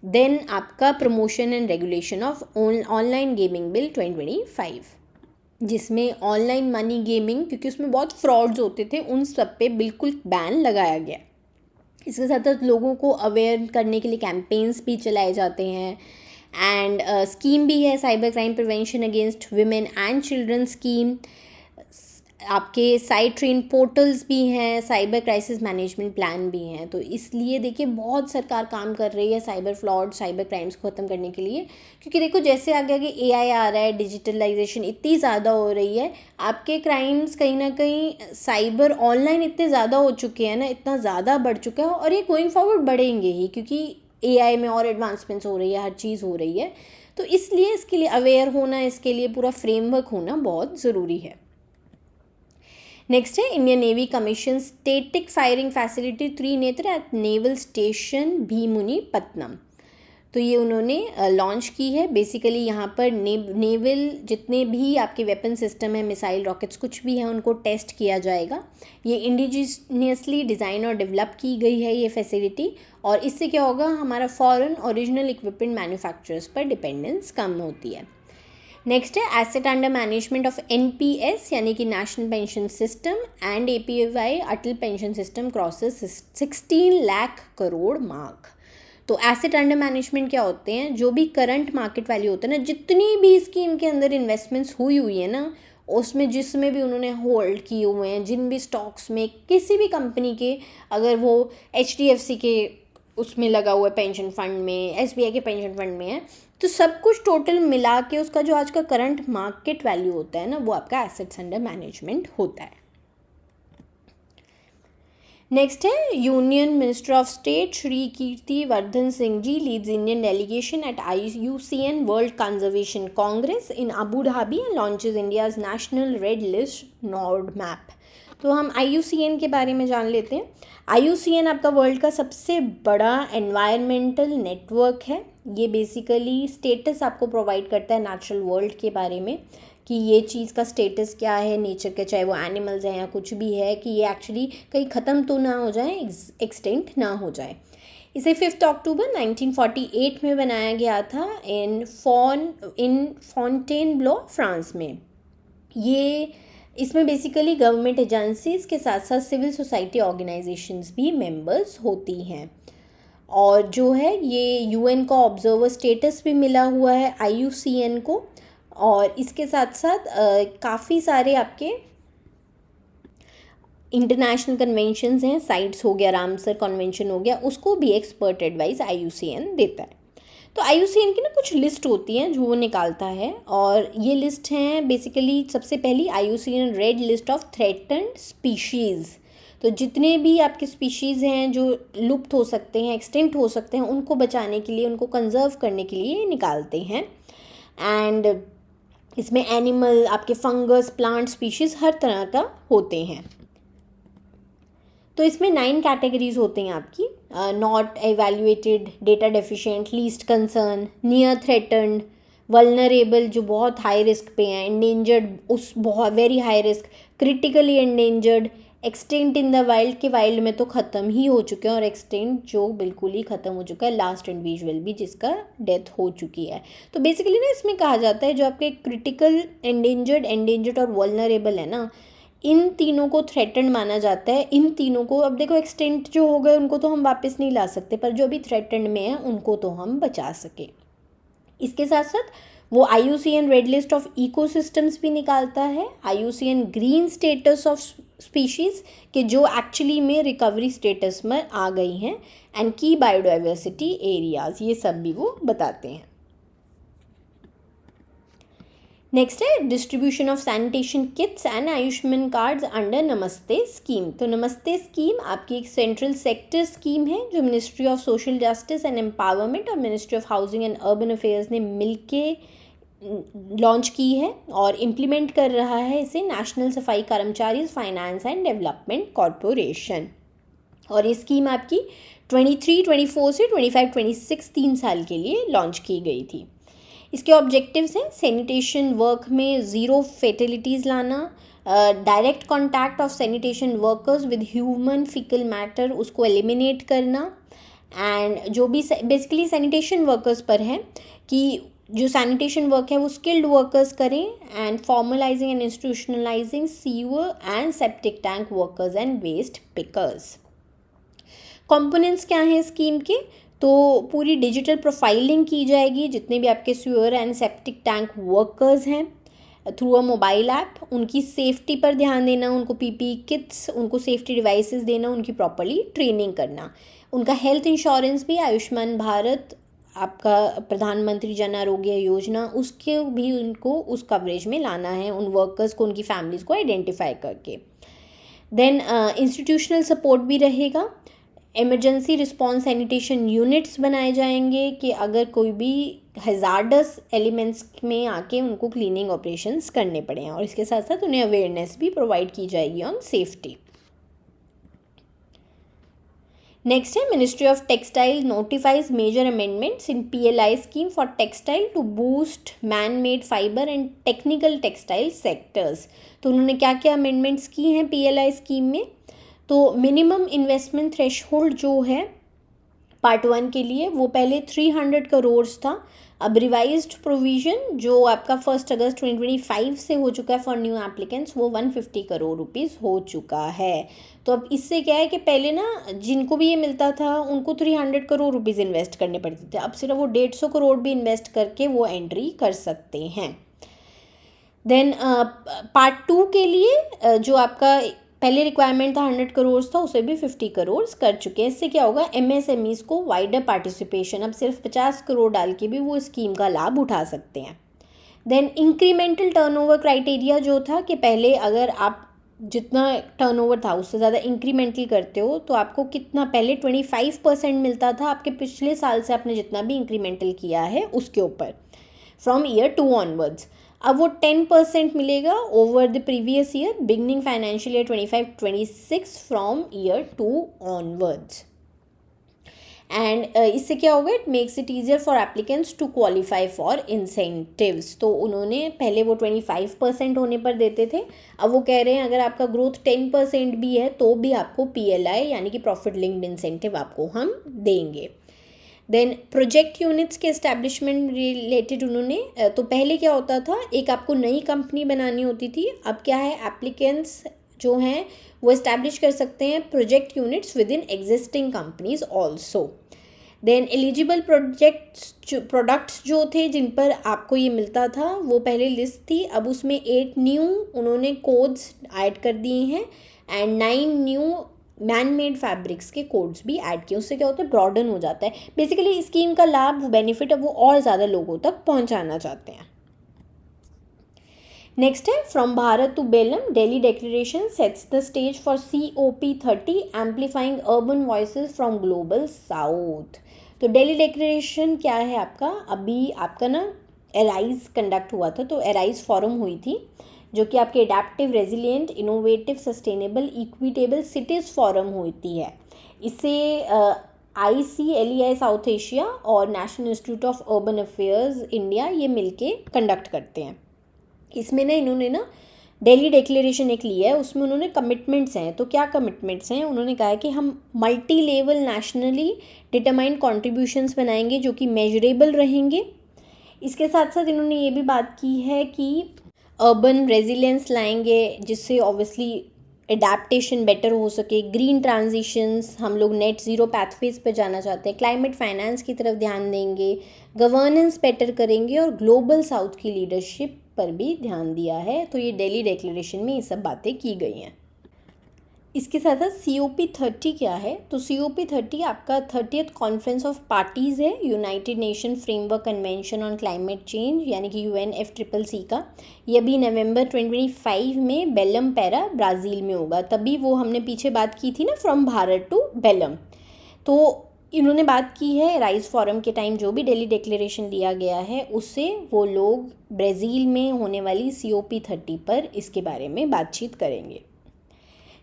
देन आपका promotion and regulation of online gaming bill 2025, जिसमें ऑनलाइन मनी गेमिंग, क्योंकि उसमें बहुत फ्रॉड्स होते थे, उन सब पे बिल्कुल बैन लगाया गया। इसके साथ साथ लोगों को अवेयर करने के लिए कैंपेन्स भी चलाए जाते हैं, एंड स्कीम भी है cyber crime prevention against women and children scheme. आपके साइड ट्रेन पोर्टल्स भी हैं, साइबर क्राइसिस मैनेजमेंट प्लान भी हैं। तो इसलिए देखिए बहुत सरकार काम कर रही है साइबर फ्रॉड, साइबर क्राइम्स को ख़त्म करने के लिए, क्योंकि देखो जैसे आगे आगे AI आ रहा है, डिजिटलाइजेशन इतनी ज़्यादा हो रही है, आपके क्राइम्स कहीं ना कहीं साइबर ऑनलाइन इतने ज़्यादा हो चुके हैं ना, इतना ज़्यादा बढ़ चुका है, और ये गोइंग फॉरवर्ड बढ़ेंगे ही, क्योंकि AI में और एडवांसमेंट्स हो रही है, हर चीज़ हो रही है। तो इसलिए इसके लिए अवेयर होना, इसके लिए पूरा फ्रेमवर्क होना बहुत ज़रूरी है। नेक्स्ट है Indian navy commission static firing facility Trinetra at naval station Bheemunipatnam. तो ये उन्होंने लॉन्च की है। बेसिकली यहाँ पर नेवल जितने भी आपके वेपन सिस्टम है, मिसाइल, रॉकेट्स, कुछ भी है, उनको टेस्ट किया जाएगा। ये इंडिजिनियसली डिज़ाइन और डेवलप की गई है ये फैसिलिटी, और इससे क्या होगा, हमारा फॉरेन ओरिजिनल इक्विपमेंट मैन्युफैक्चरर्स पर डिपेंडेंस कम होती है। नेक्स्ट है asset under management of NPS यानी कि national pension system and APY Atal pension system crosses 16 lakh crore mark. तो एसेट अंडर मैनेजमेंट क्या होते हैं, जो भी करंट मार्केट वैल्यू होता है ना, जितनी भी स्कीम के अंदर इन्वेस्टमेंट्स हुई है ना, उसमें जिसमें भी उन्होंने होल्ड किए हुए हैं, जिन भी स्टॉक्स में किसी भी कंपनी के, अगर वो HDFC के उसमें लगा हुआ है पेंशन फंड में, SBI के पेंशन फंड में है, तो सब कुछ टोटल मिला के उसका जो आज का करंट मार्केट वैल्यू होता है ना, वो आपका एसेट्स अंडर मैनेजमेंट होता है। नेक्स्ट है union minister of state Shri Kirti Vardhan Singh ji leads Indian delegation at IUCN world conservation congress in Abu Dhabi and launches India's national red list node map. तो हम IUCN के बारे में जान लेते हैं। IUCN आपका वर्ल्ड का सबसे बड़ा एनवायरमेंटल नेटवर्क है। ये बेसिकली स्टेटस आपको प्रोवाइड करता है नेचुरल वर्ल्ड के बारे में कि ये चीज़ का स्टेटस क्या है नेचर के, चाहे वो एनिमल्स हैं या कुछ भी है, कि ये एक्चुअली कहीं ख़त्म तो ना हो जाए, एक्सटेंट ना हो जाए। इसे 5 अक्टूबर 1948 में बनाया गया था इन फॉन्टेनब्लो फ्रांस में। ये इसमें बेसिकली गवर्नमेंट एजेंसीज़ के साथ साथ सिविल सोसाइटी ऑर्गेनाइजेशंस भी मेंबर्स होती हैं। और जो है ये UN का ऑब्जर्वर स्टेटस भी मिला हुआ है IUCN को। और इसके साथ साथ काफ़ी सारे आपके इंटरनेशनल कन्वेंशंस हैं, साइट्स हो गया, रामसर कन्वेंशन हो गया, उसको भी एक्सपर्ट एडवाइस IUCN देता है। तो IUCN की ना कुछ लिस्ट होती हैं जो वो निकालता है, और ये लिस्ट हैं बेसिकली सबसे पहली IUCN red list of threatened species. तो जितने भी आपके स्पीशीज़ हैं जो लुप्त हो सकते हैं, एक्सटिंक्ट हो सकते हैं, उनको बचाने के लिए, उनको कंजर्व करने के लिए निकालते हैं। एंड इसमें एनिमल, आपके फंगस, प्लांट स्पीशीज़ हर तरह का होते हैं। तो इसमें 9 कैटेगरीज होते हैं आपकी, not evaluated, data deficient, least concern, near threatened, vulnerable जो बहुत हाई रिस्क पे हैं, एंडेंजर्ड उस बहुत very high risk, critically endangered, extinct in the wild के वाइल्ड में तो ख़त्म ही हो चुके हैं, और एक्सटिंक्ट जो बिल्कुल ही ख़त्म हो चुका है, लास्ट इंडिविजुअल भी जिसका डेथ हो चुकी है। तो बेसिकली ना इसमें कहा जाता है जो आपके क्रिटिकल, एंडेंजर्ड और वल्नरेबल है ना, इन तीनों को थ्रेटन्ड माना जाता है। इन तीनों को, अब देखो एक्सटिंक्ट जो हो गए उनको तो हम वापस नहीं ला सकते, पर जो अभी थ्रेटन्ड में है उनको तो हम बचा सके। इसके साथ साथ वो IUCN red list of ecosystems भी निकालता है, IUCN green status of species के जो एक्चुअली में रिकवरी स्टेटस में आ गई हैं, एंड की बायोडाइवर्सिटी एरियाज़, ये सब भी वो बताते हैं। नेक्स्ट है distribution of sanitation Kitts and Ayushman cards under नमस्ते स्कीम। तो नमस्ते स्कीम आपकी एक सेंट्रल सेक्टर स्कीम है जो ministry of social justice and empowerment और ministry of housing and urban affairs ने मिलके लॉन्च की है और इम्प्लीमेंट कर रहा है इसे नेशनल सफाई कर्मचारी फाइनेंस एंड डेवलपमेंट कॉरपोरेशन। और ये स्कीम आपकी 23-24 से 25-26 3 साल के लिए लॉन्च की गई थी। इसके ऑब्जेक्टिव्स हैं सैनिटेशन वर्क में ज़ीरो फेटेलिटीज़ लाना, direct contact of sanitation workers with human faecal matter उसको एलिमिनेट करना, एंड जो भी बेसिकली सैनिटेशन वर्कर्स पर है कि जो सैनिटेशन वर्क है वो स्किल्ड वर्कर्स करें, and formalising and institutionalising sewer and septic tank workers and waste pickers. Components क्या हैं स्कीम के, तो पूरी डिजिटल प्रोफाइलिंग की जाएगी जितने भी आपके sewer and septic tank workers हैं थ्रू अ मोबाइल ऐप। उनकी सेफ्टी पर ध्यान देना, उनको PPE किट्स, उनको सेफ्टी डिवाइसेस देना, उनकी प्रॉपर्ली ट्रेनिंग करना, उनका हेल्थ इंश्योरेंस भी आयुष्मान भारत आपका प्रधानमंत्री जन आरोग्य योजना उसके भी उनको उस कवरेज में लाना है, उन वर्कर्स को, उनकी फैमिलीज़ को आइडेंटिफाई करके। देन इंस्टीट्यूशनल सपोर्ट भी रहेगा, इमरजेंसी रिस्पॉन्स सैनिटेशन यूनिट्स बनाए जाएंगे कि अगर कोई भी हैज़ार्डस एलिमेंट्स में आके उनको क्लीनिंग ऑपरेशंस करने पड़े, और इसके साथ साथ उन्हें अवेयरनेस भी प्रोवाइड की जाएगी ऑन सेफ्टी। नेक्स्ट है ministry of textile notifies major amendments in PLI scheme for textile to boost man made fibre and technical textile sectors. तो उन्होंने क्या क्या अमेंडमेंट्स की हैं PLI स्कीम में, तो मिनिमम इन्वेस्टमेंट थ्रेशहोल्ड जो है पार्ट 1 के लिए वो पहले 300 करोड़ था, अब रिवाइज्ड प्रोविज़न जो आपका 1 अगस्त 2025 से हो चुका है फॉर न्यू एप्लीकेंट्स वो 150 करोड़ रुपीज़ हो चुका है। तो अब इससे क्या है कि पहले ना जिनको भी ये मिलता था उनको 300 करोड़ रुपीज़ इन्वेस्ट करने पड़ते थे, अब सिर्फ वो 150 करोड़ भी इन्वेस्ट करके वो एंट्री कर सकते हैं। देन पार्ट 2 के लिए जो आपका पहले रिक्वायरमेंट था 100 करोड़ था, उसे भी 50 करोड़ कर चुके हैं। इससे क्या होगा, MSMEs को वाइडर पार्टिसिपेशन, अब सिर्फ 50 करोड़ डाल के भी वो स्कीम का लाभ उठा सकते हैं। देन इंक्रीमेंटल टर्नओवर क्राइटेरिया जो था कि पहले अगर आप जितना टर्नओवर था उससे ज़्यादा इंक्रीमेंटल करते हो तो आपको कितना, पहले 25% मिलता था आपके पिछले साल से आपने जितना भी इंक्रीमेंटल किया है उसके ऊपर, फ्रॉम ईयर 2 ऑनवर्ड्स। अब वो 10% मिलेगा over the previous year beginning financial year 25-26 from year 2 onwards. And इससे क्या होगा, it makes it easier for applicants to qualify for incentives. तो उन्होंने पहले वो 25% होने पर देते थे, अब वो कह रहे हैं अगर आपका ग्रोथ 10% भी है तो भी आपको PLI यानी कि प्रॉफिट लिंक्ड इंसेंटिव आपको हम देंगे। देन प्रोजेक्ट यूनिट्स के एस्टैब्लिशमेंट रिलेटेड उन्होंने तो पहले क्या होता था, एक आपको नई कंपनी बनानी होती थी, अब क्या है, एप्लीकेंट्स जो हैं वो इस्टेब्लिश कर सकते हैं project units within existing companies also. Then eligible products जो थे जिन पर आपको ये मिलता था वो पहले लिस्ट थी, अब उसमें 8 न्यू उन्होंने कोड्स ऐड कर दिए हैं and 9 new man made fabrics के कोड्स भी ऐड किए। उससे क्या होता है, ब्रॉडन हो जाता है। बेसिकली स्कीम का लाभ, बेनिफिट है वो और ज़्यादा लोगों तक पहुंचाना चाहते हैं। नेक्स्ट है from Bharat to Belem, Delhi declaration sets the stage for COP30 amplifying urban voices from global south. तो दिल्ली डिक्लेरेशन क्या है आपका, अभी आपका ना एराइज कंडक्ट हुआ था, तो एराइज फोरम हुई थी जो कि आपके adaptive, resilient, innovative, sustainable, equitable cities forum होती है। इसे ICLEI साउथ एशिया और national institute of urban affairs India ये मिलके कंडक्ट करते हैं। इसमें ना इन्होंने ना दिल्ली डिक्लेरेशन एक लिया है, उसमें उन्होंने कमिटमेंट्स हैं। तो क्या कमिटमेंट्स हैं, उन्होंने कहा है कि हम multi level nationally determined contributions बनाएंगे जो कि मेजरेबल रहेंगे। इसके साथ साथ इन्होंने ये भी बात की है कि अर्बन रेजिलियंस लाएंगे जिससे ऑब्वियसली एडेप्टेशन बेटर हो सके, ग्रीन ट्रांजिशंस, हम लोग नेट ज़ीरो पैथवेज पर जाना चाहते हैं, क्लाइमेट फाइनेंस की तरफ ध्यान देंगे, गवर्नेंस बेटर करेंगे और ग्लोबल साउथ की लीडरशिप पर भी ध्यान दिया है। तो ये दिल्ली डिक्लेरेशन में ये सब बातें की गई हैं। इसके साथ साथ COP30 क्या है, तो COP30 आपका 30th कॉन्फ्रेंस ऑफ पार्टीज़ है United nation framework convention on climate change यानी कि UNFCCC का। ये अभी नवंबर 2025 में बेलम पेरा ब्राज़ील में होगा। तभी वो हमने पीछे बात की थी ना, फ्रॉम भारत टू बेलम, तो इन्होंने बात की है राइज फोरम के टाइम जो भी दिल्ली डिक्लेरेशन लिया गया है उससे वो लोग ब्राज़ील में होने वाली COP30 पर इसके बारे में बातचीत करेंगे।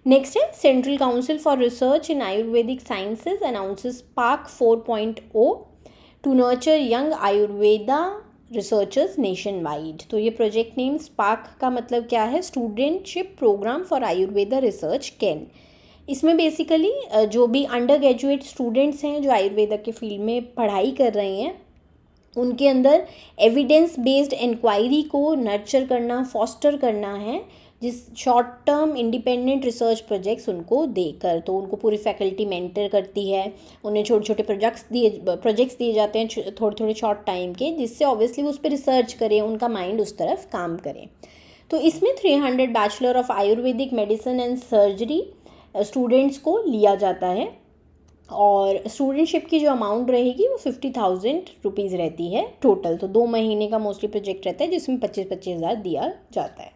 नेक्स्ट है central council for research in Ayurvedic sciences announces SPARK 4.0 to nurture young Ayurveda researchers nationwide. तो ये प्रोजेक्ट नेम स्पार्क का मतलब क्या है, studentship programme for Ayurveda research can. इसमें बेसिकली जो भी अंडर ग्रेजुएट स्टूडेंट्स हैं जो आयुर्वेदा के फील्ड में पढ़ाई कर रहे हैं उनके अंदर एविडेंस बेस्ड इंक्वायरी को नर्चर करना, फॉस्टर करना है, जिस short term independent research projects उनको देकर। तो उनको पूरी फैकल्टी मेंटर करती है, उन्हें छोटे छोटे प्रोजेक्ट्स दिए जाते हैं थोड़े थोड़े शॉर्ट टाइम के, जिससे ऑब्वियसली वो उस पर रिसर्च करें, उनका माइंड उस तरफ काम करे। तो इसमें 300 bachelor of Ayurvedic medicine and surgery students को लिया जाता है और स्टूडेंटशिप की जो अमाउंट रहेगी वो 50,000 रुपीज़ रहती है टोटल। तो 2 महीने का मोस्टली प्रोजेक्ट रहता है जिसमें 25-25 हज़ार दिया जाता है।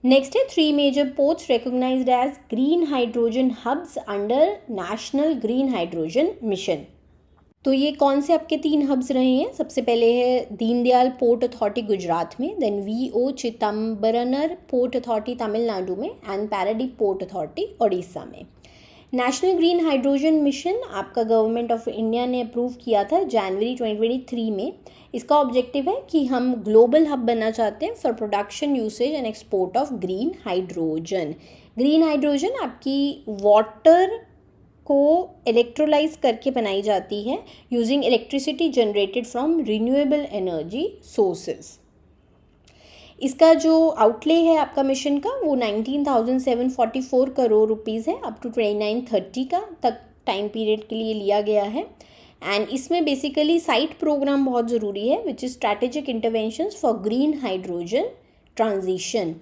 नेक्स्ट है 3 major ports recognised as green hydrogen hubs under national green hydrogen mission. तो ये कौन से आपके 3 हब्स रहे हैं, सबसे पहले है दीनदयाल पोर्ट अथॉरिटी गुजरात में, then VO Chidambaranar port authority Tamil Nadu में and Paradip port authority Odisha में। नेशनल ग्रीन हाइड्रोजन मिशन आपका गवर्नमेंट ऑफ इंडिया ने अप्रूव किया था जनवरी 2023 में। इसका ऑब्जेक्टिव है कि हम ग्लोबल हब बनना चाहते हैं for production, usage and export of green hydrogen. Green hydrogen आपकी वाटर को इलेक्ट्रोलाइज करके बनाई जाती है using electricity generated from renewable energy sources. इसका जो आउटले है आपका मिशन का वो 19,744 करोड़ रुपीज़ है, अप टू 2930 का तक टाइम पीरियड के लिए लिया गया है। एंड इसमें बेसिकली साइट प्रोग्राम बहुत ज़रूरी है which is strategic interventions for green hydrogen transition.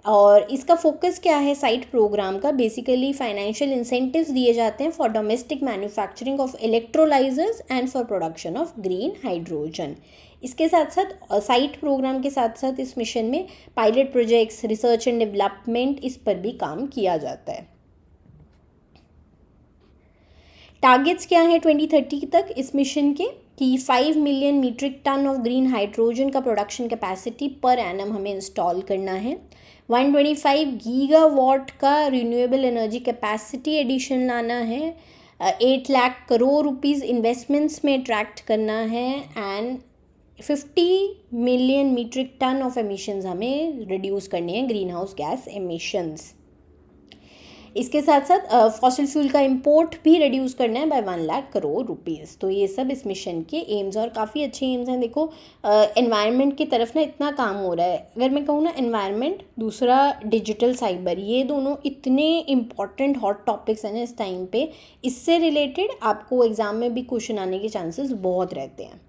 और इसका फोकस क्या है साइट प्रोग्राम का, बेसिकली फाइनेंशियल इंसेंटिव्स दिए जाते हैं for domestic manufacturing of electrolysers and for production of green hydrogen. इसके साथ साथ साइट प्रोग्राम के साथ साथ इस मिशन में pilot projects, research and development, इस पर भी काम किया जाता है। टारगेट्स क्या हैं 2030 तक इस मिशन के कि 5 million metric ton of green hydrogen का प्रोडक्शन कैपेसिटी पर एनम हमें इंस्टॉल करना है। 125 गीगावाट का रिन्यूएबल एनर्जी कैपेसिटी एडिशन लाना है। 8 लाख करोड़ रुपीस इन्वेस्टमेंट्स में अट्रैक्ट करना है and 50 million metric ton of emissions हमें रिड्यूस करनी है, ग्रीन हाउस गैस एमिशंस। इसके साथ साथ फॉसिल फ्यूल का इंपोर्ट भी रिड्यूस करना है बाय 1 लाख करोड़ रुपीस। तो ये सब इस मिशन के एम्स और काफ़ी अच्छे एम्स हैं। देखो एनवायरनमेंट की तरफ ना इतना काम हो रहा है, अगर मैं कहूँ ना एनवायरनमेंट, दूसरा डिजिटल साइबर, ये दोनों इतने इम्पॉर्टेंट हॉट टॉपिक्स हैं ना इस टाइम पे, इससे रिलेटेड आपको एग्ज़ाम में भी क्वेश्चन आने के चांसेस बहुत रहते हैं।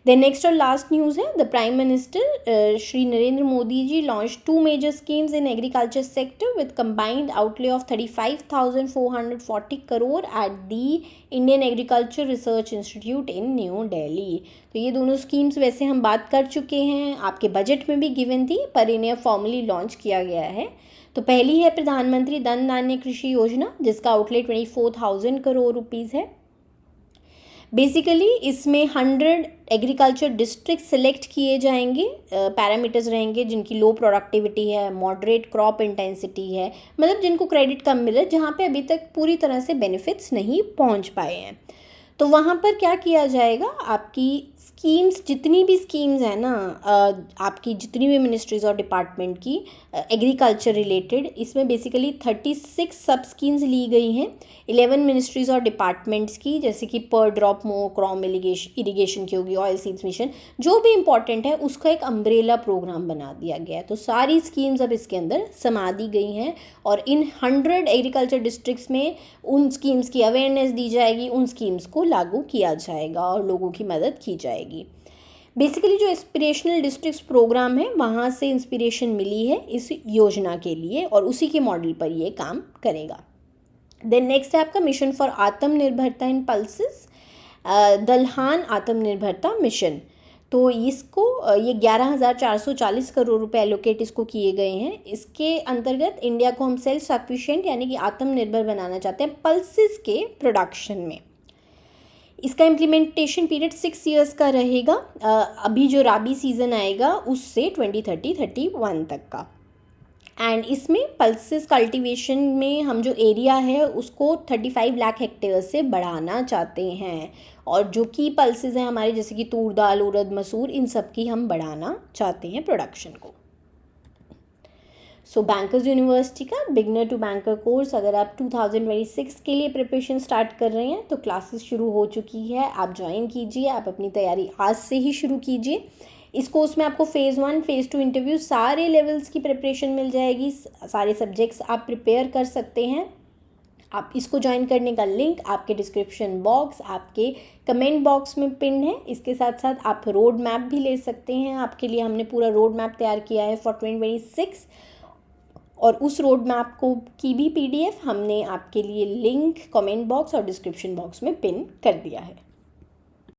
Then next और लास्ट न्यूज़ है, the prime minister Shri Narendra Modi ji launch 2 major schemes in agriculture sector with combined outlay of 35,440 crore at the Indian agriculture research institute in new Delhi. तो ये दोनों स्कीम्स वैसे हम बात कर चुके हैं, आपके बजट में भी गिवन थी, पर इन्हें फॉर्मली लॉन्च किया गया है। तो पहली है प्रधानमंत्री धन धान्य कृषि योजना, जिसका आउटले 24,000 करोड़ रुपीज़ है। बेसिकली इसमें 100 एग्रीकल्चर डिस्ट्रिक्ट सेलेक्ट किए जाएंगे, पैरामीटर्स रहेंगे जिनकी लो प्रोडक्टिविटी है, मॉडरेट क्रॉप इंटेंसिटी है, मतलब जिनको क्रेडिट कम मिले, जहाँ पे अभी तक पूरी तरह से बेनिफिट्स नहीं पहुँच पाए हैं। तो वहाँ पर क्या किया जाएगा, आपकी स्कीम्स, जितनी भी स्कीम्स हैं ना, आपकी जितनी भी मिनिस्ट्रीज़ और डिपार्टमेंट की एग्रीकल्चर रिलेटेड, इसमें बेसिकली 36 सब स्कीम्स ली गई हैं 11 मिनिस्ट्रीज़ और डिपार्टमेंट्स की, जैसे कि पर ड्रॉप मोर क्रॉप इरिगेशन की होगी, ऑयल सीड्स मिशन, जो भी इम्पॉर्टेंट है उसका एक अम्ब्रेला प्रोग्राम बना दिया गया है। तो सारी स्कीम्स अब इसके अंदर समा दी गई हैं और इन 100 एग्रीकल्चर डिस्ट्रिक्ट्स में उन स्कीम्स की अवेयरनेस दी जाएगी, उन स्कीम्स को लागू किया जाएगा और लोगों की मदद की जाएगी। बेसिकली जो इंस्पिरेशनल डिस्ट्रिक्ट्स प्रोग्राम है, वहाँ से इंस्पिरेशन मिली है इस योजना के लिए और उसी के मॉडल पर ये काम करेगा। देन नेक्स्ट है आपका मिशन फॉर आत्मनिर्भरता इन पल्सेस, दलहान आत्मनिर्भरता मिशन। तो इसको ये 11,440 करोड़ रुपए एलोकेट इसको किए गए हैं। इसके अंतर्गत इंडिया को हम सेल्फ सफिशिएंट यानी कि आत्मनिर्भर बनाना चाहते हैं पल्सेस के प्रोडक्शन में। इसका इम्प्लीमेंटेशन पीरियड 6 ईयर्स का रहेगा, अभी जो राबी सीज़न आएगा उससे 2030-31 तक का। एंड इसमें पल्सेस कल्टीवेशन में हम जो एरिया है उसको 35 लाख हेक्टेयर से बढ़ाना चाहते हैं और जो की पल्सेस हैं हमारे, जैसे कि तूर दाल, उड़द, मसूर, इन सब की हम बढ़ाना चाहते हैं प्रोडक्शन को। सो बैंकर्स यूनिवर्सिटी का बिगनर टू बैंकर कोर्स, अगर आप 2026 के लिए प्रिपरेशन स्टार्ट कर रहे हैं तो क्लासेस शुरू हो चुकी है, आप ज्वाइन कीजिए, आप अपनी तैयारी आज से ही शुरू कीजिए। इस कोर्स में आपको फ़ेज़ 1, फ़ेज़ 2 इंटरव्यू, सारे लेवल्स की प्रिपरेशन मिल जाएगी, सारे सब्जेक्ट्स आप प्रिपेयर कर सकते हैं। आप इसको ज्वाइन करने का लिंक आपके डिस्क्रिप्शन बॉक्स, आपके कमेंट बॉक्स में पिन है। इसके साथ साथ आप रोड मैप भी ले सकते हैं, आपके लिए हमने पूरा रोड मैप तैयार किया है फॉर 2026 और उस रोड मैप को की भी PDF हमने आपके लिए लिंक कमेंट बॉक्स और डिस्क्रिप्शन बॉक्स में पिन कर दिया है।